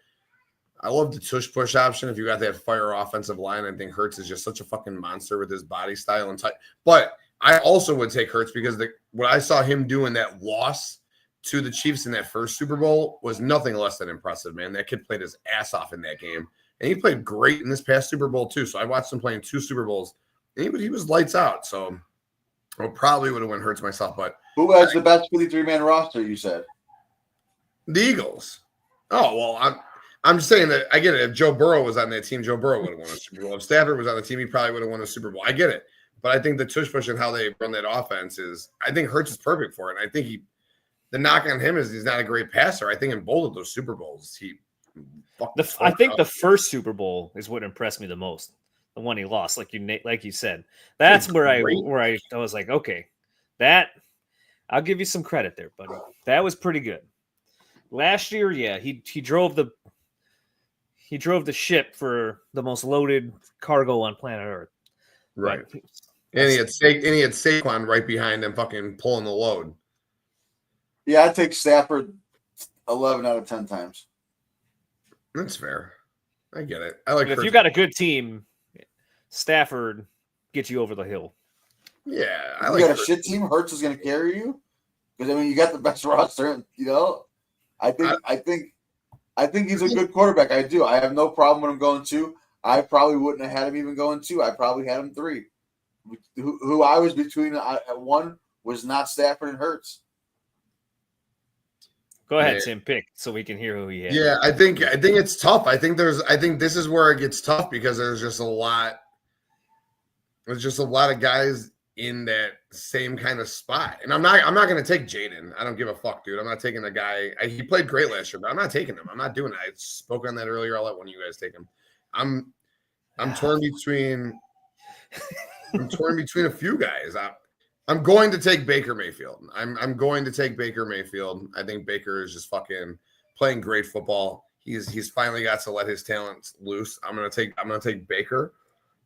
I love the tush push option. If you got that fire offensive line, I think Hurts is just such a fucking monster with his body style and type. But I also would take Hurts because what I saw him do in that loss to the Chiefs in that first Super Bowl was nothing less than impressive, man. That kid played his ass off in that game. And he played great in this past Super Bowl, too. So I watched him playing 2 Super Bowls, and he was lights out. So I probably would have went Hurts myself. But who has the best 53-man roster, you said? The Eagles. Oh, well, I'm just saying that I get it. If Joe Burrow was on that team, Joe Burrow would have won a Super Bowl. If Stafford was on the team, he probably would have won a Super Bowl. I get it. But I think the tush push and how they run that offense I think Hurts is perfect for it. And I think the knock on him is he's not a great passer. I think in both of those Super Bowls, I think the first Super Bowl is what impressed me the most. The one he lost, like you said. That's where I was like, okay, that I'll give you some credit there, buddy. That was pretty good. Last year, yeah, he drove the ship for the most loaded cargo on planet Earth. Right. And he had Saquon right behind him fucking pulling the load. Yeah, I'd take Stafford 11 out of 10 times. That's fair. I get it. I like. If you got a good team, Stafford gets you over the hill. Yeah, if you got a shit team, Hurts is going to carry you because you got the best roster. I think he's a good quarterback. I do. I have no problem with him going 2. I probably wouldn't have had him even going 2. I probably had him 3. Who I was between at 1 was not Stafford and Hurts. Go ahead, Tim. Pick so we can hear who he has. Yeah, I think it's tough. I think this is where it gets tough because there's just a lot. There's just a lot of guys in that same kind of spot, and I'm not going to take Jaden. I don't give a fuck, dude. I'm not taking the guy. He played great last year, but I'm not taking him. I'm not doing it. I spoke on that earlier. I'll let one of you guys take him. I'm torn between. I'm torn between a few guys. I'm going to take Baker Mayfield. I'm going to take Baker Mayfield. I think Baker is just fucking playing great football. He's finally got to let his talents loose. I'm gonna take Baker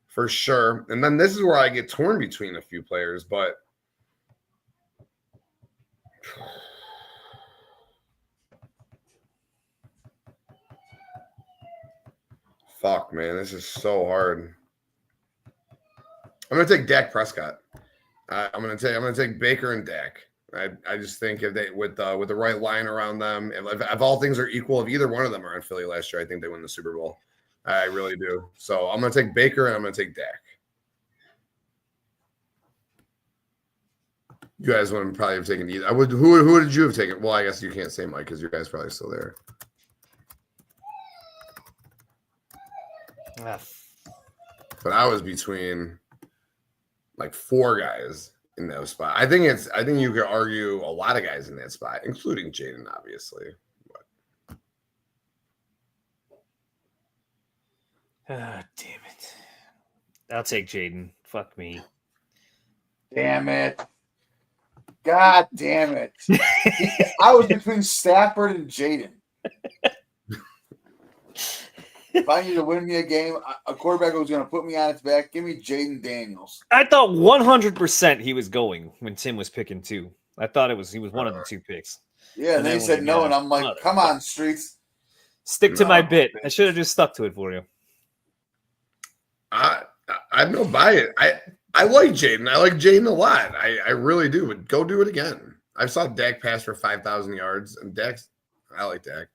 for sure. And then this is where I get torn between a few players, but fuck, man, this is so hard. I'm gonna take Dak Prescott. I'm gonna take Baker and Dak. I just think if they with the right line around them, if all things are equal, if either one of them are in Philly last year, I think they win the Super Bowl. I really do. So I'm gonna take Baker and I'm gonna take Dak. You guys would probably have taken either. Who did you have taken? Well, I guess you can't say Mike because your guy's probably still there. But I was between like 4 guys in that spot. I think you could argue a lot of guys in that spot, including Jaden, obviously. Damn it. I'll take Jaden. Fuck me. Damn it. God damn it. I was between Stafford and Jaden. If I need to win me a game, a quarterback who's going to put me on its back, give me Jaden Daniels. I thought 100% he was going when Tim was picking 2. I thought he was one of the 2 picks. Yeah, and then he said no, and I'm like, come on, Streets. Stick to my bit. I should have just stuck to it for you. I'm no buy it. I like Jaden. I like Jaden a lot. I really do. But go do it again. I saw Dak pass for 5,000 yards, and I like Dak.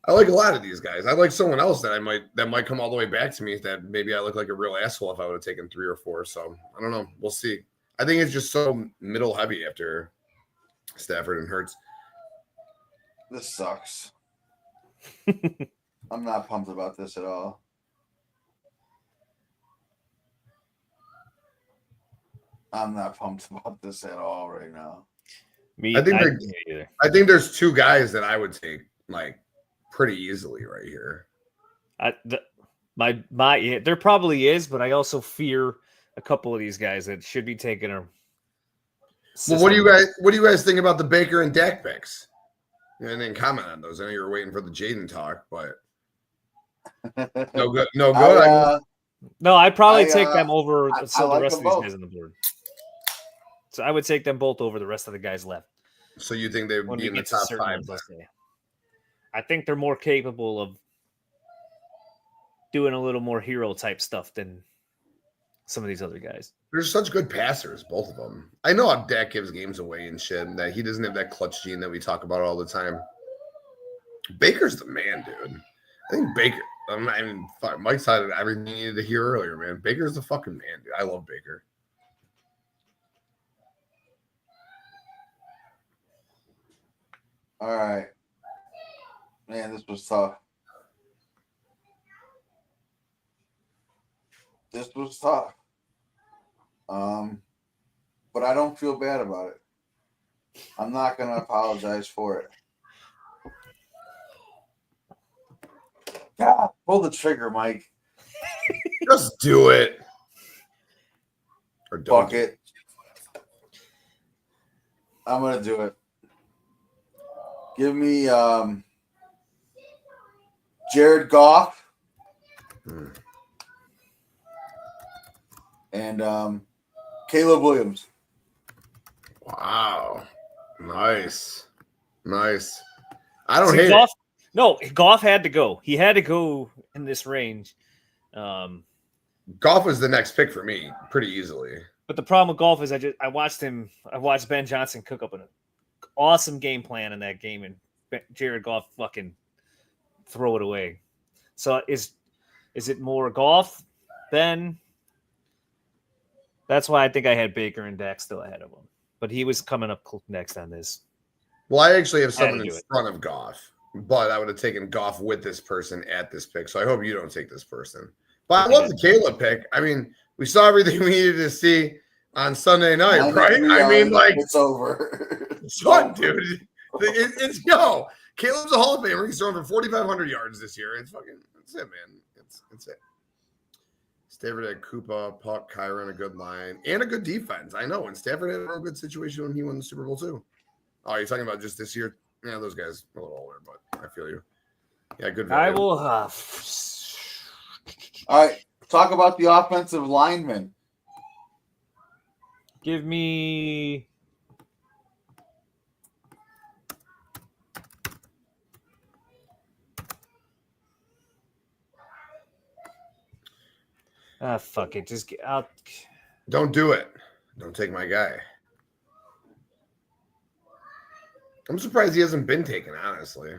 I like a lot of these guys. I like someone else that might come all the way back to me that maybe I look like a real asshole if I would have taken 3 or 4. So I don't know. We'll see. I think it's just so middle heavy after Stafford and Hurts. This sucks. I'm not pumped about this at all. I'm not pumped about this at all right now. I think there's 2 guys that I would take like pretty easily right here. There probably is, but I also fear a couple of these guys that should be taking a. Well, what do you guys think about the Baker and Dak picks? And then comment on those. I know you're waiting for the Jaden talk, but no good. No, I'd probably take them over the rest of these guys on the board. So I would take them both over the rest of the guys left. So you think they would be in the top 5? I think they're more capable of doing a little more hero type stuff than some of these other guys. They're such good passers, both of them. I know how Dak gives games away and shit, and that he doesn't have that clutch gene that we talk about all the time. Baker's the man, dude. I think Baker. Mike said everything you needed to hear earlier, man. Baker's the fucking man, dude. I love Baker. All right. Man, this was tough. But I don't feel bad about it. I'm not going to apologize for it. God, pull the trigger, Mike. Just do it. Or don't. Fuck it. I'm going to do it. Give me Jared Goff and Caleb Williams. Wow. Nice. I don't hate Goff, it. No, Goff had to go. He had to go in this range. Goff was the next pick for me pretty easily. But the problem with Goff is I watched Ben Johnson cook up an awesome game plan in that game, and Jared Goff fucking throw it away. So is it more Goff, Ben? That's why I think I had Baker and Dak still ahead of him. But he was coming up next on this. Well, I actually have someone in front of Goff, but I would have taken Goff with this person at this pick. So I hope you don't take this person. But I love the Caleb pick. I mean, we saw everything we needed to see on Sunday night, right? I mean, like, it's over. It's fun, dude. It's go. Caleb's a Hall of Famer. He's thrown for 4,500 yards this year. It's it, man. It's it. Stafford had Koopa, Puck, Kyron, a good line, and a good defense. I know. And Stafford had a real good situation when he won the Super Bowl, too. Oh, you're talking about just this year? Yeah, those guys are a little older, but I feel you. Yeah, good value. I will. All right. Talk about the offensive linemen. Give me. Fuck it. Just get out. Don't do it. Don't take my guy. I'm surprised he hasn't been taken, honestly.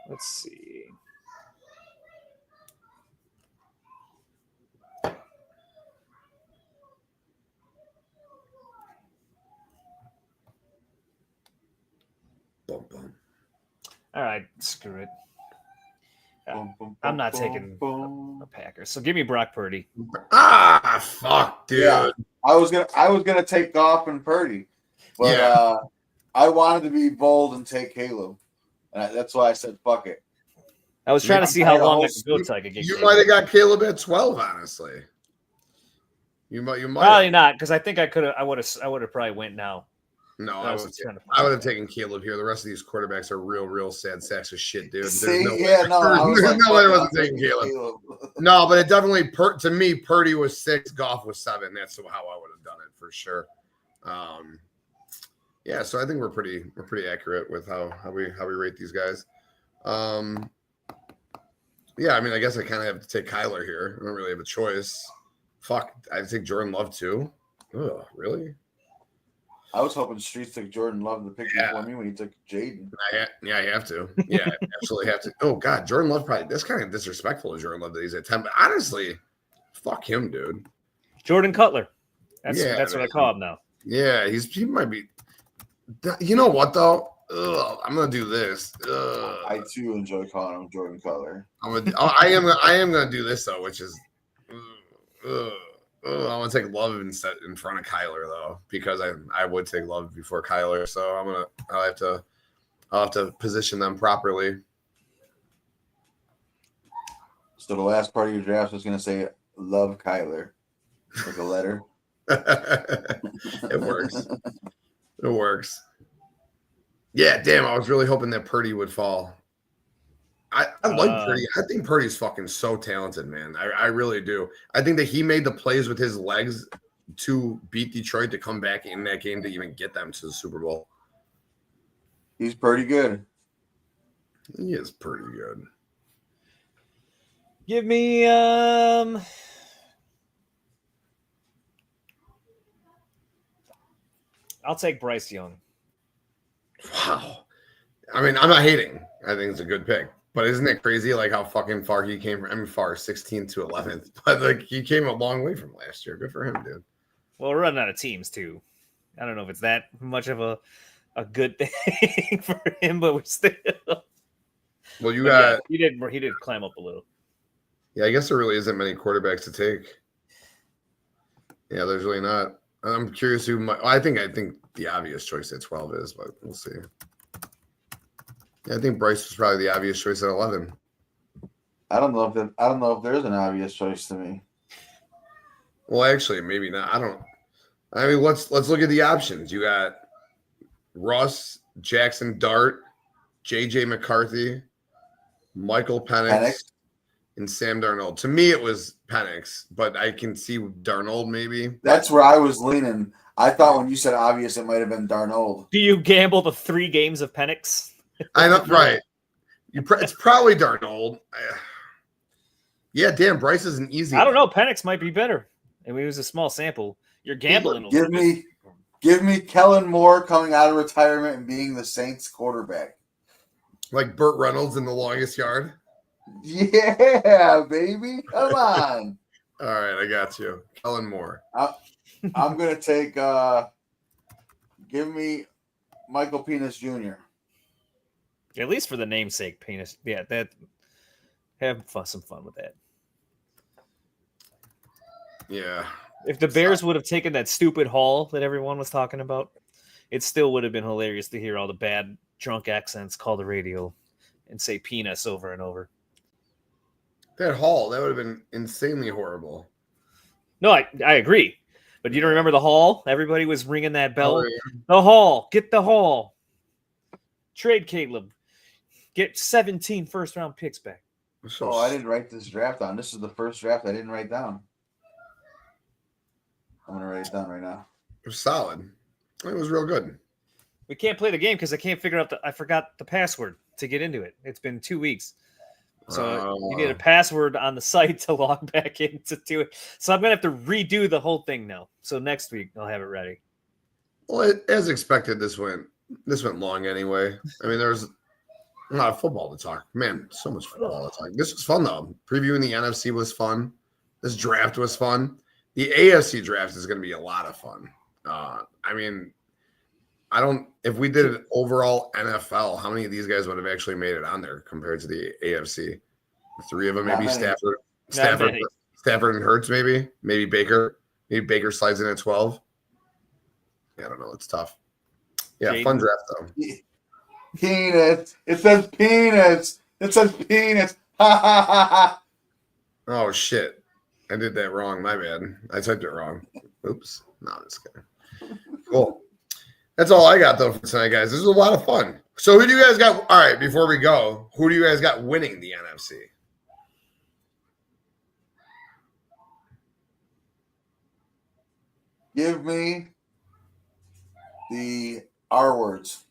Let's see. Boom, boom. All right, screw it. I'm not taking a Packers. So give me Brock Purdy. Ah, fuck, dude. Yeah, I was gonna take Goff and Purdy, but I wanted to be bold and take Caleb, and that's why I said fuck it. I was trying to see how long I could go till I could get. You might have got Caleb at 12, honestly. You might probably not, because I think I could have. I would have probably went now. No, I would have taken Caleb here. The rest of these quarterbacks are real sad sacks of shit, dude. There's no way I wasn't taking Caleb. No, but it definitely to me, Purdy was 6, Goff was 7. That's how I would have done it for sure. Yeah, so I think we're pretty accurate with how we rate these guys. Yeah, I mean, I guess I kind of have to take Kyler here. I don't really have a choice. Fuck, I'd take Jordan Love too. Ugh, really? I was hoping Streets took Jordan Love to pick before me when he took Jaden. Yeah, I have to. Yeah, I absolutely have to. Oh, God, Jordan Love probably – that's kind of disrespectful to Jordan Love that he's at 10. But honestly, fuck him, dude. Jordan Cutler. That's what I call him now. Yeah, he might be – you know what, though? Ugh, I'm going to do this. Ugh. I, too, enjoy calling him Jordan Cutler. I am going to do this, though, which is I want to take Love in front of Kyler, though, because I would take Love before Kyler. So I'll have to position them properly. So the last part of your draft was going to say love Kyler, like a letter. It works. It works. Yeah, damn. I was really hoping that Purdy would fall. I like Purdy. I think Purdy's fucking so talented, man. I really do. I think that he made the plays with his legs to beat Detroit to come back in that game to even get them to the Super Bowl. He's pretty good. He is pretty good. Give me I'll take Bryce Young. Wow. I mean, I'm not hating. I think it's a good pick. But isn't it crazy, like, how fucking far he came from? I mean, far, 16th to 11th. But, like, he came a long way from last year. Good for him, dude. Well, we're running out of teams, too. I don't know if it's that much of a good thing for him, but we're still. Well, yeah, he did climb up a little. Yeah, I guess there really isn't many quarterbacks to take. Yeah, there's really not. I'm curious who I think the obvious choice at 12 is, but we'll see. Yeah, I think Bryce was probably the obvious choice at 11. I don't know if there's an obvious choice to me. Well, actually, maybe not. I mean, let's look at the options. You got Russ, Jackson Dart, J.J. McCarthy, Michael Penix, and Sam Darnold. To me, it was Penix, but I can see Darnold maybe. That's where I was leaning. I thought when you said obvious, it might have been Darnold. Do you gamble the 3 games of Penix? I know, right? It's probably Darnold. Yeah, damn, Bryce is an easy. I don't know. Penix might be better. And it was a small sample. You're gambling. Give me Kellen Moore coming out of retirement and being the Saints quarterback, like Burt Reynolds in The Longest Yard. Yeah, baby, come on. All right, I got you, Kellen Moore. I'm gonna take. Give me Michael Penis Jr. At least for the namesake, Penis. Yeah, that. Have some fun with that. Yeah. If the Bears would have taken that stupid haul that everyone was talking about, it still would have been hilarious to hear all the bad drunk accents call the radio and say penis over and over. That haul, that would have been insanely horrible. No, I agree. But you don't remember the haul? Everybody was ringing that bell. Oh, yeah. The haul. Get the haul. Trade Caleb. Get 17 first-round picks back. I didn't write this draft down. This is the first draft I didn't write down. I'm going to write it down right now. It was solid. It was real good. We can't play the game because I can't figure out I forgot the password to get into it. It's been 2 weeks. So you need a password on the site to log back in to do it. So I'm going to have to redo the whole thing now. So next week I'll have it ready. Well, as expected, this went long anyway. I mean, there's a lot of football to talk. Man, so much football to talk. This was fun, though. Previewing the NFC was fun. This draft was fun. The AFC draft is going to be a lot of fun. I mean, if we did an overall NFL, how many of these guys would have actually made it on there compared to the AFC? 3 of them, maybe Stafford and Hurts, maybe Baker. Maybe Baker slides in at 12. Yeah, I don't know. It's tough. Yeah, fun draft, though. Peanuts. It says peanuts. It says penis. Ha ha ha ha. Oh shit. I did that wrong. My bad. I typed it wrong. Oops. No, I'm just kidding. Cool. That's all I got though for tonight, guys. This was a lot of fun. So who do you guys got? All right, before we go, who do you guys got winning the NFC? Give me the R words.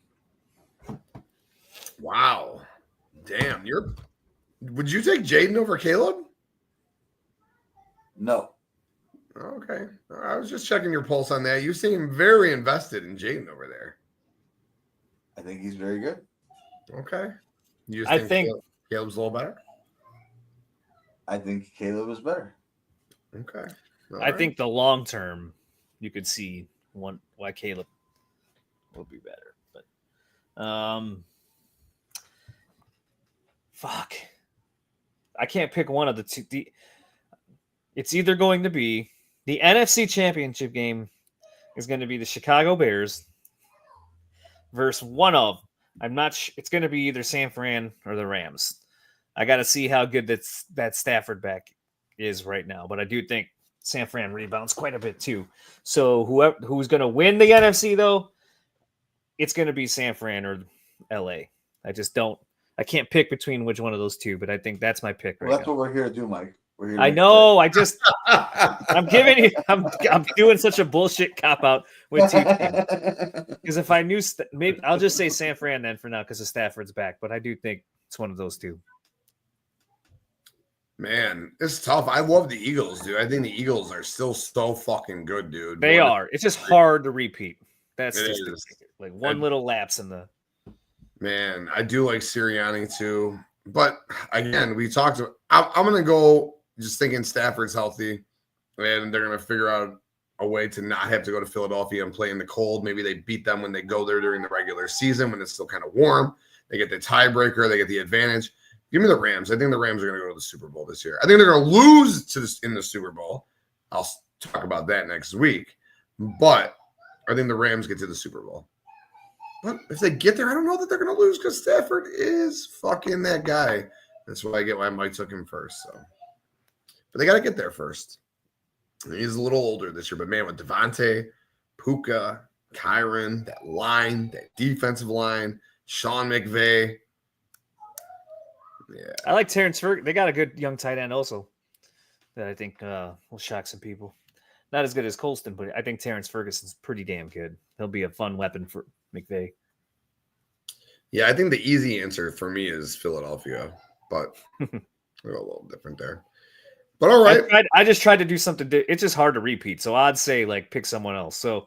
Wow. Damn. Would you take Jaden over Caleb? No. Okay. I was just checking your pulse on that. You seem very invested in Jaden over there. I think he's very good. Okay. You I just think Caleb's a little better? I think Caleb is better. Okay. I think the long term, you could see why Caleb will be better. But fuck. I can't pick one of the two. It's either going to be the NFC Championship game is going to be the Chicago Bears versus one of, I'm not sure, it's going to be either San Fran or the Rams. I got to see how good that Stafford back is right now, but I do think San Fran rebounds quite a bit too. So who's going to win the NFC though, it's going to be San Fran or LA. I can't pick between which one of those two, but I think that's my pick. Well, that's what we're here to do, Mike. We're here. I know. I'm giving you. I'm doing such a bullshit cop out with two teams. Because if I knew, maybe I'll just say San Fran then for now because Stafford's back. But I do think it's one of those two. Man, it's tough. I love the Eagles, dude. I think the Eagles are still so fucking good, dude. They are. It's just hard to repeat. That's It just is. like one little lapse in the. Man, I do like Sirianni too. But again, we talked about, I'm going to go just thinking Stafford's healthy and they're going to figure out a way to not have to go to Philadelphia and play in the cold. Maybe they beat them when they go there during the regular season when it's still kind of warm. They get the tiebreaker. They get the advantage. Give me the Rams. I think the Rams are going to go to the Super Bowl this year. I think they're going to lose in the Super Bowl. I'll talk about that next week. But I think the Rams get to the Super Bowl. But if they get there, I don't know that they're going to lose because Stafford is fucking that guy. That's why I get why Mike took him first. So, but they got to get there first. And he's a little older this year, but man, with Devontae, Puka, Kyron, that line, that defensive line, Sean McVay. Yeah, I like Terrence Ferguson. They got a good young tight end also that I think will shock some people. Not as good as Colston, but I think Terrence Ferguson's pretty damn good. He'll be a fun weapon for McVay. Yeah, I think the easy answer for me is Philadelphia, but we're a little different there. But all right. I just tried to do something. It's just hard to repeat. So I'd say like pick someone else. So,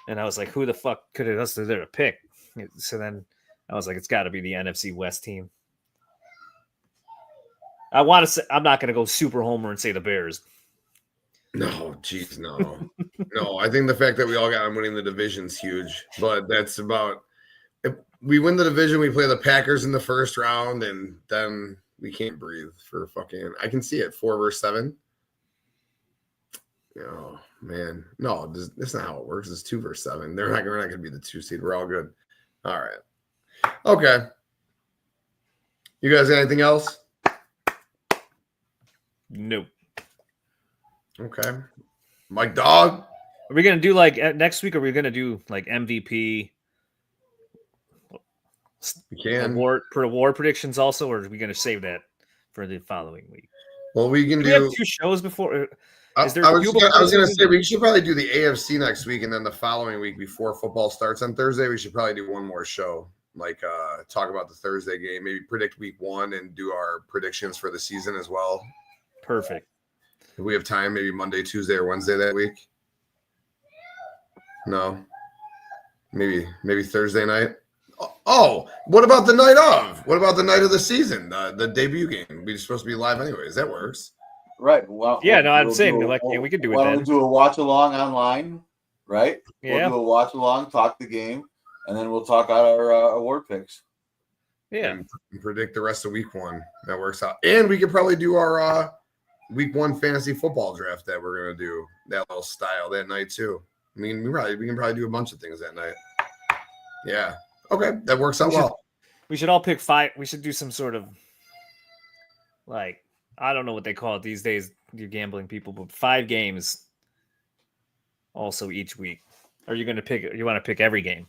and I was like, who the fuck could it else is there to pick? So then I was like, it's got to be the NFC West team. I want to say, I'm not going to go super homer and say the Bears. No, geez, no. No, I think the fact that we all got them winning the division's huge, but that's about if we win the division, we play the Packers in the first round, and then we can't breathe for fucking I can see it 4 versus 7. Oh man. No, that's not how it works. It's 2 versus 7. We're not gonna be the 2 seed. We're all good. All right. Okay. You guys got anything else? Nope. Okay. Mike Dog. Are we going to do like next week? Are we going to do like MVP? We can. Award predictions also, or are we going to save that for the following week? Well, we can do. We have 2 shows before. I was going to say we should probably do the AFC next week, and then the following week before football starts on Thursday, we should probably do one more show. Like talk about the Thursday game, maybe predict week 1 and do our predictions for the season as well. Perfect. If we have time, maybe Monday, Tuesday, or Wednesday that week. No. Maybe Thursday night. Oh, what about the night of? What about the night of the season? The debut game. We're supposed to be live anyways. That works. Right. Well, yeah, no, I'm saying we could do it then. Why don't we do a watch along online, right? Yeah. We'll do a watch along, talk the game, and then we'll talk out our award picks. Yeah. And predict the rest of week 1. That works out. And we could probably do our week 1 fantasy football draft that we're gonna do that little style that night too. I mean, we can probably do a bunch of things that night. Yeah. Okay, that works out well. We should all pick 5. We should do some sort of like I don't know what they call it these days, you gambling people, but 5 games also each week. Or you want to pick every game?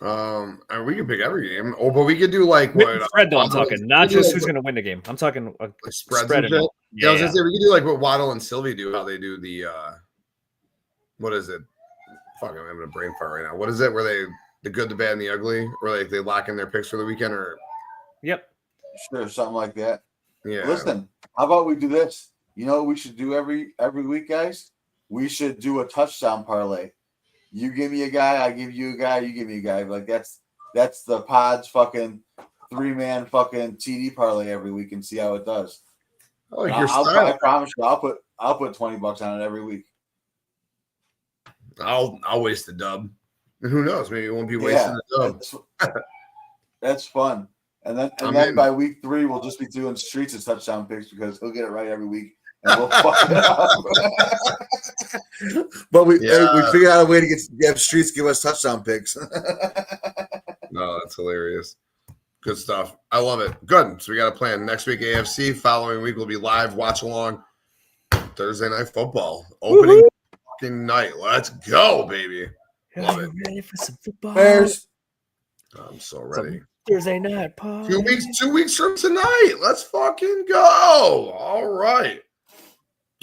And we can pick every game. Oh, but we could do like what spread though. I'm talking not just who's going to win the game. I'm talking like spreads spread and shit. Yeah, I was gonna say we could do like what Waddle and Sylvie do. How they do the what is it? Fuck, I'm having a brain fart right now. What is it? Where they the good, the bad, and the ugly, or like they lock in their picks for the weekend, or yep, sure, something like that. Yeah. Listen, how about we do this? You know what we should do every week, guys? We should do a touchdown parlay. You give me a guy, I give you a guy, you give me a guy. Like that's the Pod's fucking 3-man fucking TD parlay every week and see how it does. I like your style. I promise you, I'll put $20 on it every week. I'll waste the dub. And who knows? Maybe it won't be wasting the dub. That's fun. And then by week 3, we'll just be doing Streets as touchdown picks because he'll get it right every week. And we'll fuck it up. But we figured out a way to get Streets give us touchdown picks. No, that's hilarious. Good stuff. I love it. Good. So we got a plan. Next week, AFC. Following week, we'll be live, watch along. Thursday Night Football. Opening fucking night. Let's go, baby. Love it. Ready for some football? Bears. I'm so ready. Thursday night, Paul. 2 weeks from tonight. Let's fucking go. All right.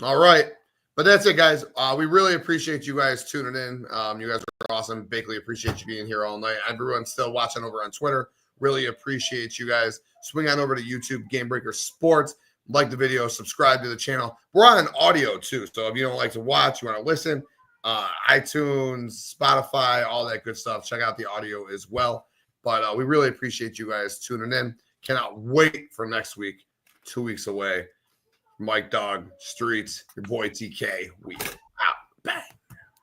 But that's it, guys. We really appreciate you guys tuning in. You guys are awesome. Bakley, appreciate you being here all night. Everyone still watching over on Twitter. Really appreciate you guys. Swing on over to YouTube, Game Breaker Sports. Like the video, subscribe to the channel. We're on audio too. So if you don't like to watch, you want to listen, iTunes, Spotify, all that good stuff. Check out the audio as well. But we really appreciate you guys tuning in. Cannot wait for next week. 2 weeks away. Mike Dog, Streets, your boy TK.